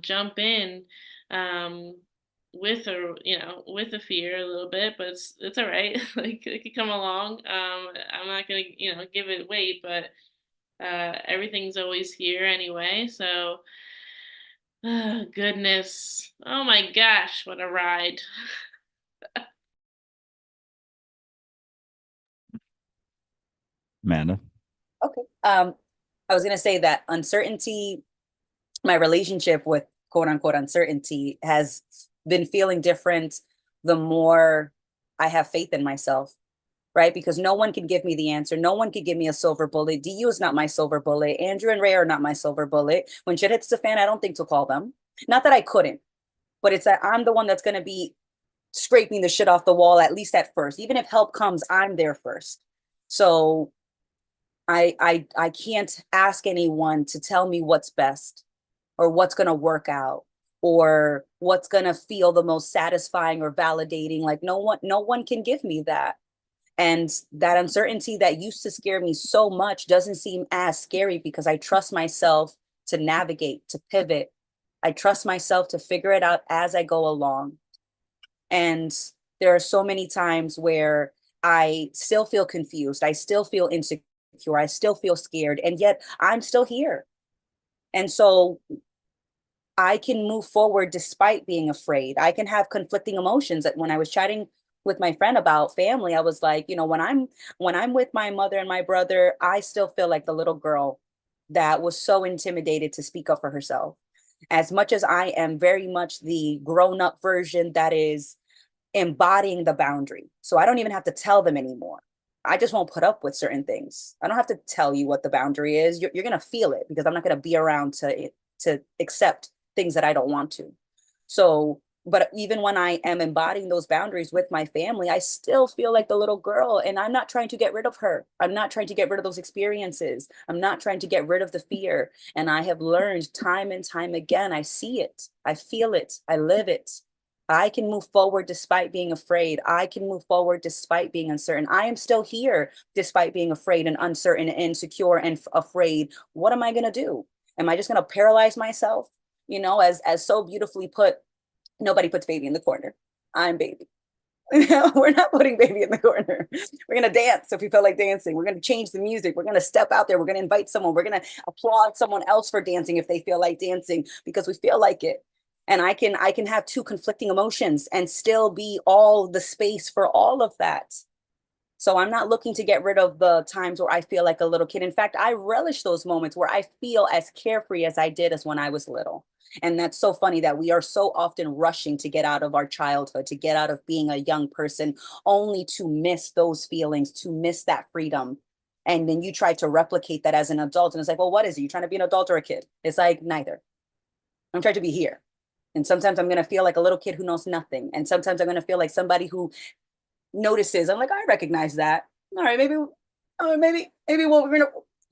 jump in um with a fear a little bit, but it's all right. Like it could come along. I'm not gonna, give it weight, but everything's always here anyway. So goodness. Oh my gosh, what a ride.
Amanda.
Okay. I was gonna say that uncertainty, my relationship with quote unquote uncertainty has been feeling different the more I have faith in myself, right? Because no one can give me the answer. No one can give me a silver bullet. DU is not my silver bullet. Andrew and Ray are not my silver bullet. When shit hits the fan, I don't think to call them. Not that I couldn't, but it's that I'm the one that's going to be scraping the shit off the wall, at least at first. Even if help comes, I'm there first. So I can't ask anyone to tell me what's best or what's going to work out or what's going to feel the most satisfying or validating. Like no one can give me that. And that uncertainty that used to scare me so much doesn't seem as scary because I trust myself to navigate, to pivot. I trust myself to figure it out as I go along. And there are so many times where I still feel confused. I still feel insecure. I still feel scared. And yet I'm still here. And so I can move forward despite being afraid. I can have conflicting emotions. That when I was chatting with my friend about family, I was like, you know, when I'm with my mother and my brother, I still feel like the little girl that was so intimidated to speak up for herself. As much as I am very much the grown-up version that is embodying the boundary. So I don't even have to tell them anymore. I just won't put up with certain things. I don't have to tell you what the boundary is. You're going to feel it because I'm not going to be around to accept things that I don't want to. So, but even when I am embodying those boundaries with my family, I still feel like the little girl, and I'm not trying to get rid of her. I'm not trying to get rid of those experiences. I'm not trying to get rid of the fear. And I have learned time and time again, I see it, I feel it, I live it. I can move forward despite being afraid. I can move forward despite being uncertain. I am still here despite being afraid and uncertain and insecure and afraid. What am I going to do? Am I just going to paralyze myself? You know, as so beautifully put, nobody puts baby in the corner. I'm baby. We're not putting baby in the corner. We're going to dance if we feel like dancing. We're going to change the music. We're going to step out there. We're going to invite someone. We're going to applaud someone else for dancing if they feel like dancing because we feel like it. And I can have two conflicting emotions and still be all the space for all of that. So I'm not looking to get rid of the times where I feel like a little kid. In fact, I relish those moments where I feel as carefree as I did as when I was little. And that's so funny that we are so often rushing to get out of our childhood, to get out of being a young person, only to miss those feelings, to miss that freedom. And then you try to replicate that as an adult. And it's like, well, what is it? You trying to be an adult or a kid? It's like neither. I'm trying to be here. And sometimes I'm going to feel like a little kid who knows nothing. And sometimes I'm going to feel like somebody who notices. I'm like, I recognize that. All right, maybe we're gonna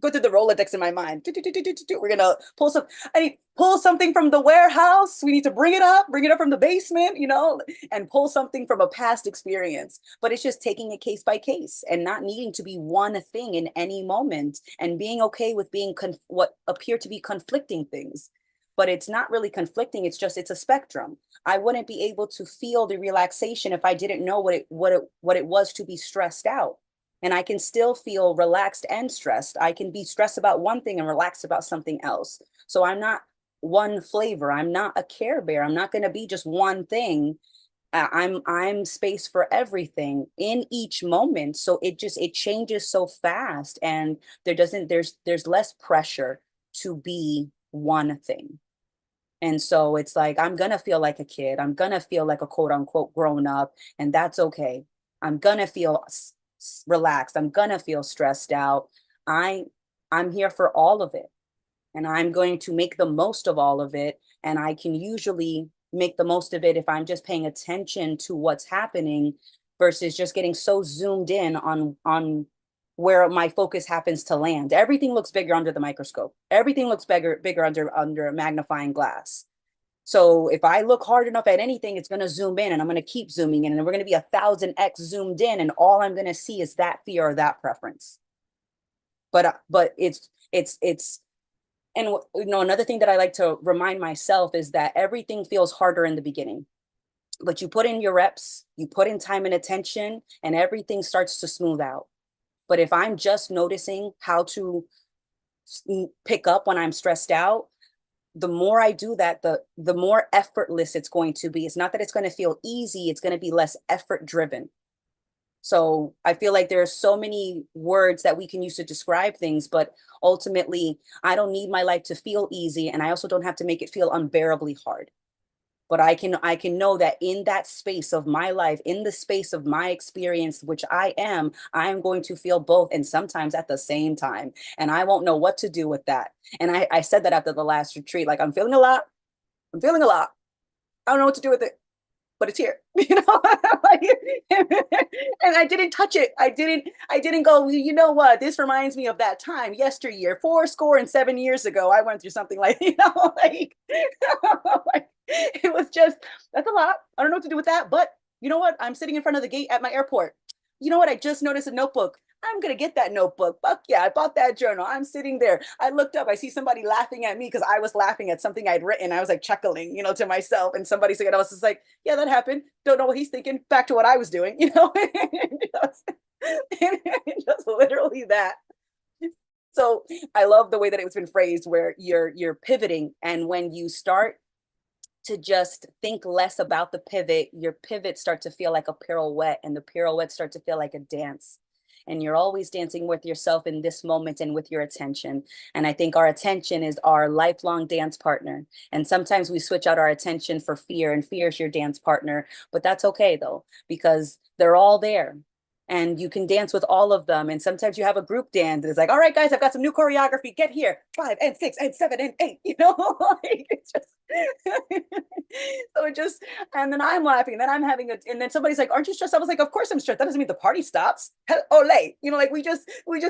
go through the Rolodex in my mind. We're gonna pull some. I need pull something from the warehouse. We need to bring it up from the basement, you know, and pull something from a past experience. But it's just taking it case by case and not needing to be one thing in any moment, and being okay with being what appear to be conflicting things. But it's not really conflicting. It's a spectrum. I wouldn't be able to feel the relaxation if I didn't know what it was to be stressed out. And I can still feel relaxed and stressed. I can be stressed about one thing and relaxed about something else. So I'm not one flavor. I'm not a Care Bear. I'm not going to be just one thing. I'm space for everything in each moment. So it changes so fast, and there's less pressure to be one thing. And so it's like, I'm going to feel like a kid. I'm going to feel like a quote unquote grown up, and that's okay. I'm going to feel relaxed. I'm going to feel stressed out. I, I'm here for all of it, and I'm going to make the most of all of it. And I can usually make the most of it if I'm just paying attention to what's happening versus just getting so zoomed in on where my focus happens to land. Everything looks bigger under the microscope. Everything looks bigger under a magnifying glass. So if I look hard enough at anything, it's going to zoom in, and I'm going to keep zooming in, and we're going to be 1,000x zoomed in, and all I'm going to see is that fear or that preference. But it's and you know, another thing that I like to remind myself is that everything feels harder in the beginning, but you put in your reps, you put in time and attention, and everything starts to smooth out. But if I'm just noticing how to pick up when I'm stressed out, the more I do that, the more effortless it's going to be. It's not that it's going to feel easy, it's going to be less effort driven. So I feel like there are so many words that we can use to describe things, but ultimately, I don't need my life to feel easy, and I also don't have to make it feel unbearably hard. But I can know that in that space of my life, in the space of my experience, which I am going to feel both, and sometimes at the same time. And I won't know what to do with that. And I said that after the last retreat, like, I'm feeling a lot. I'm feeling a lot. I don't know what to do with it, but it's here. You know, like, and I didn't touch it. I didn't go, "Well, you know what? This reminds me of that time yesteryear, 4 score and 7 years ago. I went through something like, like, like, it was just, that's a lot. I don't know what to do with that. But you know what? I'm sitting in front of the gate at my airport. You know what? I just noticed a notebook. I'm gonna get that notebook. Fuck yeah, I bought that journal. I'm sitting there. I looked up, I see somebody laughing at me because I was laughing at something I'd written. I was like chuckling, to myself. And somebody else is like, yeah, that happened. Don't know what he's thinking. Back to what I was doing, just literally that. So I love the way that it was been phrased where you're pivoting. And when you start to just think less about the pivot, your pivots start to feel like a pirouette, and the pirouettes start to feel like a dance. And you're always dancing with yourself in this moment and with your attention. And I think our attention is our lifelong dance partner. And sometimes we switch out our attention for fear, and fear is your dance partner. But that's okay though, because they're all there and you can dance with all of them. And sometimes you have a group dance and it's like, all right, guys, I've got some new choreography. Get here, 5 and 6 and 7 and 8. Like it's just so it just, and then I'm laughing, and then I'm having and then somebody's like, "Aren't you stressed?" I was like, "Of course I'm stressed. That doesn't mean the party stops." Ole, like we just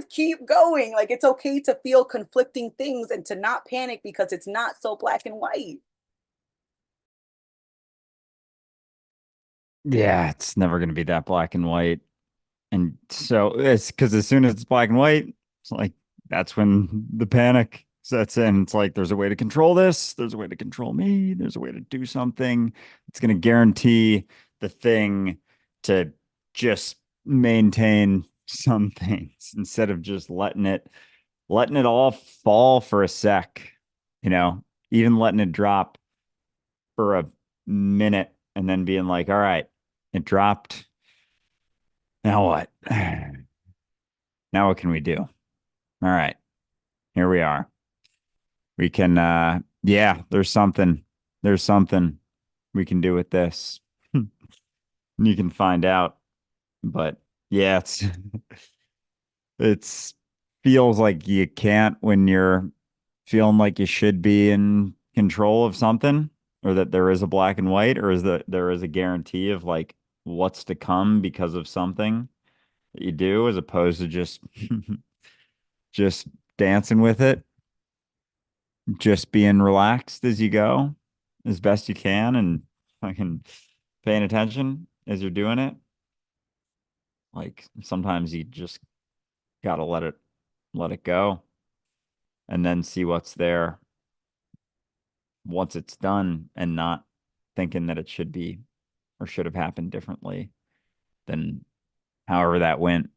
keep going. Like it's okay to feel conflicting things and to not panic because it's not so black and white.
Yeah, it's never going to be that black and white. And so it's because as soon as it's black and white, it's like that's when the panic sets in. It's like there's a way to control this, there's a way to control me, there's a way to do something. It's going to guarantee the thing to just maintain some things instead of just letting it all fall for a sec, even letting it drop for a minute and then being like, all right, it dropped. Now what? Now what can we do? All right, here we are. We can yeah, there's something we can do with this. You can find out. But yeah, it's feels like you can't when you're feeling like you should be in control of something, or that there is a black and white, or is that there is a guarantee of like what's to come because of something that you do, as opposed to just dancing with it, just being relaxed as you go as best you can, and fucking paying attention as you're doing it. Like sometimes you just gotta let it go and then see what's there once it's done, and not thinking that it should be or should have happened differently than however that went,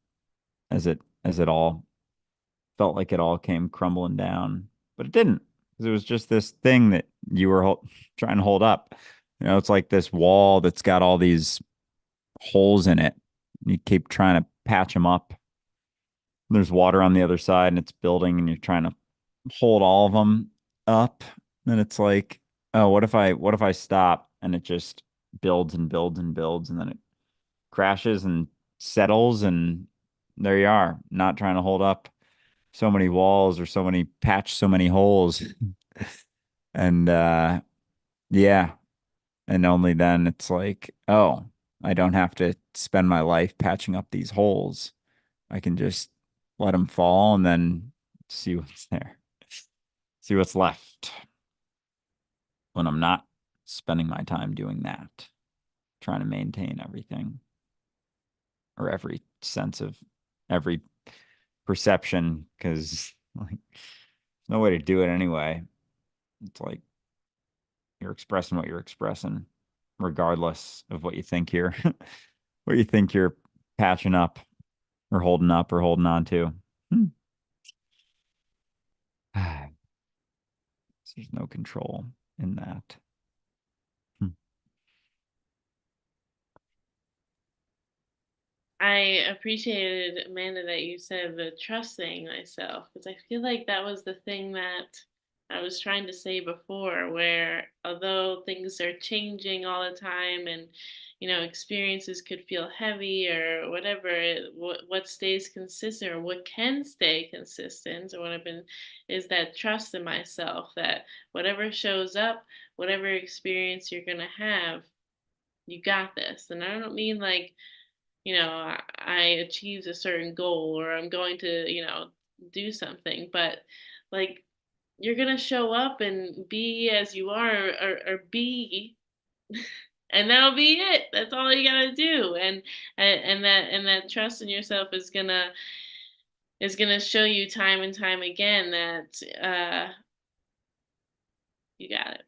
as it all felt like it all came crumbling down, but it didn't, because it was just this thing that you were trying to hold up. It's like this wall that's got all these holes in it. You keep trying to patch them up. There's water on the other side and it's building, and you're trying to hold all of them up. And it's like, oh, what if I stop, and it just builds and builds and builds, and then it crashes and settles, and there you are, not trying to hold up so many walls, or patch so many holes. And yeah, and only then it's like, oh, I don't have to spend my life patching up these holes. I can just let them fall and then see what's there, see what's left when I'm not spending my time doing that, trying to maintain everything, or every sense of every perception, because like there's no way to do it anyway. It's like you're expressing what you're expressing, regardless of what you think you're what you think you're patching up or holding on to. Hmm. There's no control in that. Hmm.
I appreciated, Amanda, that you said the trusting myself, because I feel like that was the thing that I was trying to say before, where although things are changing all the time and experiences could feel heavy or whatever, what stays consistent or what can stay consistent or what I've been is that trust in myself that whatever shows up, whatever experience you're gonna have, you got this. And I don't mean like I achieved a certain goal or I'm going to, do something, but like you're gonna show up and be as you are or be and that'll be it. That's all you gotta do. And that trust in yourself is gonna is going to show you time and time again that you got it.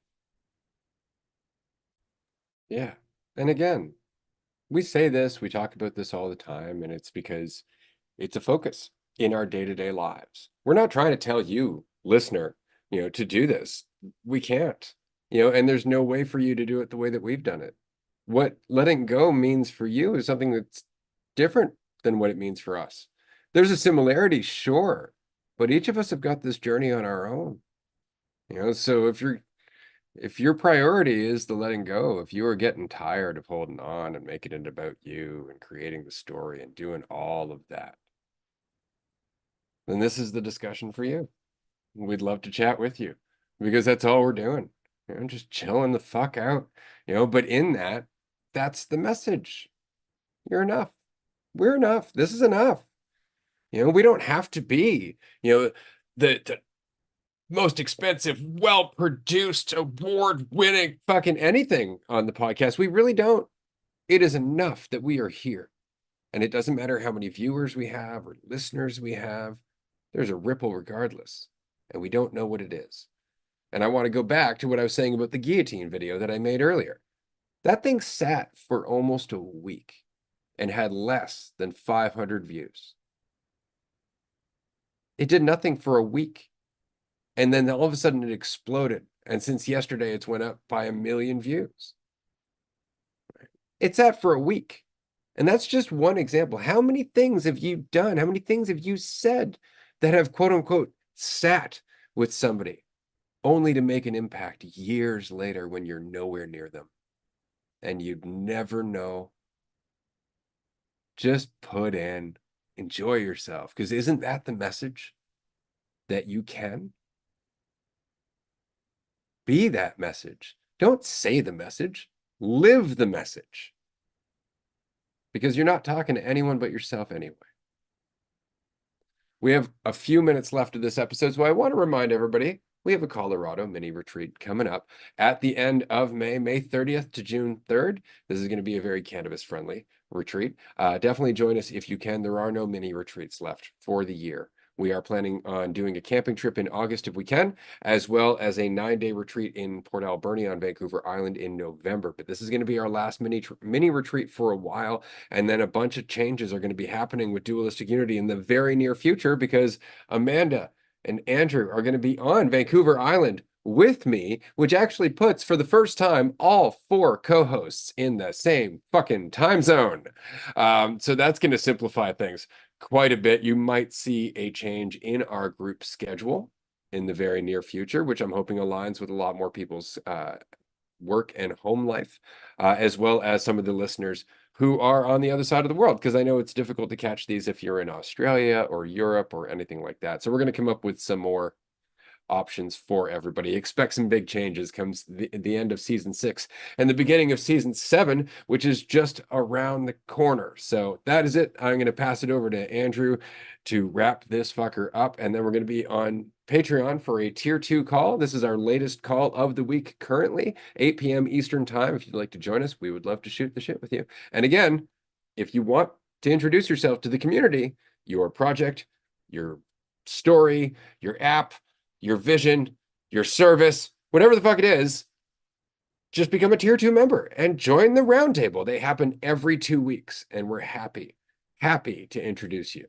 Yeah. And again, we say this, we talk about this all the time, and it's because it's a focus in our day-to-day lives. We're not trying to tell you, listener, to do this. We can't, and there's no way for you to do it the way that we've done it. What letting go means for you is something that's different than what it means for us. There's a similarity, sure, but each of us have got this journey on our own. So if your priority is the letting go, if you are getting tired of holding on and making it about you and creating the story and doing all of that, then this is the discussion for you. We'd love to chat with you because that's all we're doing. Just chilling the fuck out. But in that, that's the message. You're enough. We're enough. This is enough. We don't have to be, the most expensive, well-produced, award-winning fucking anything on the podcast. We really don't. It is enough that we are here. And it doesn't matter how many viewers we have or listeners we have. There's a ripple regardless. And we don't know what it is. And I want to go back to what I was saying about the guillotine video that I made earlier. That thing sat for almost a week and had less than 500 views. It did nothing for a week. And then all of a sudden it exploded. And since yesterday, it's went up by 1 million views. It's sat for a week. And that's just one example. How many things have you done? How many things have you said that have quote unquote sat with somebody only to make an impact years later when you're nowhere near them? And you'd never know. Just put in, enjoy yourself. Because isn't that the message? That you can be that message. Don't say the message, live the message. Because you're not talking to anyone but yourself anyway. We have a few minutes left of this episode, so I want to remind everybody we have a Colorado mini retreat coming up at the end of May, May 30th to June 3rd. This is going to be a very cannabis-friendly retreat. Definitely join us if you can. There are no mini retreats left for the year. We are planning on doing a camping trip in August if we can, as well as a 9-day retreat in Port Alberni on Vancouver Island in November. But this is going to be our last mini retreat for a while, and then a bunch of changes are going to be happening with Dualistic Unity in the very near future because Amanda and Andrew are going to be on Vancouver Island with me, which actually puts, for the first time, all 4 co-hosts in the same fucking time zone. So that's going to simplify things quite a bit. You might see a change in our group schedule in the very near future, which I'm hoping aligns with a lot more people's work and home life, as well as some of the listeners who are on the other side of the world, because I know it's difficult to catch these if you're in Australia or Europe or anything like that. So we're going to come up with some more options for everybody. Expect some big changes comes the end of season 6 and the beginning of season 7, which is just around the corner. So that is it. I'm going to pass it over to Andrew to wrap this fucker up, and then we're going to be on Patreon for a tier 2 call. This is our latest call of the week currently, 8 p.m. Eastern time. If you'd like to join us, we would love to shoot the shit with you. And again, if you want to introduce yourself to the community, your project, your story, your app, your vision, your service, whatever the fuck it is, just become a tier 2 member and join the roundtable. They happen every 2 weeks, and we're happy to introduce you.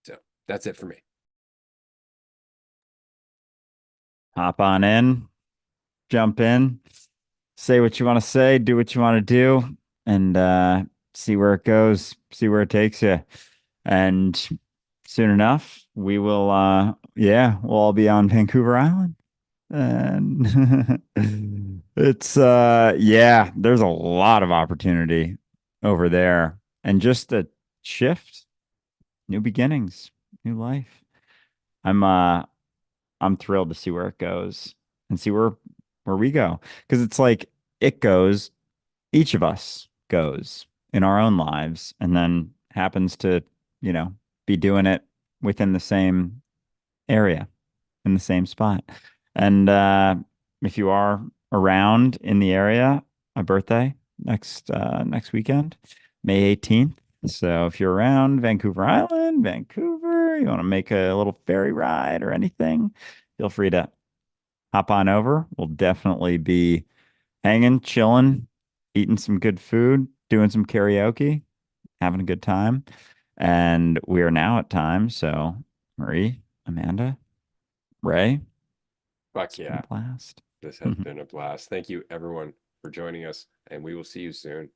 So that's it for me.
Hop on in, jump in, say what you want to say, do what you want to do, and see where it goes, see where it takes you. And soon enough, we will, we'll all be on Vancouver Island. And it's, there's a lot of opportunity over there. And just a shift, new beginnings, new life. I'm thrilled to see where it goes and see where we go. Because it's like it goes, each of us goes in our own lives and then happens to, be doing it within the same area, in the same spot. And if you are around in the area, my birthday next weekend, May 18th. So if you're around Vancouver Island, Vancouver, somewhere, you want to make a little ferry ride or anything, feel free to hop on over. We'll definitely be hanging, chilling, eating some good food, doing some karaoke, having a good time. And we are now at time. So, Marie, Amanda, Ray,
Fuck
it's been
yeah.
a blast.
This has been a blast. Thank you, everyone, for joining us, and we will see you soon.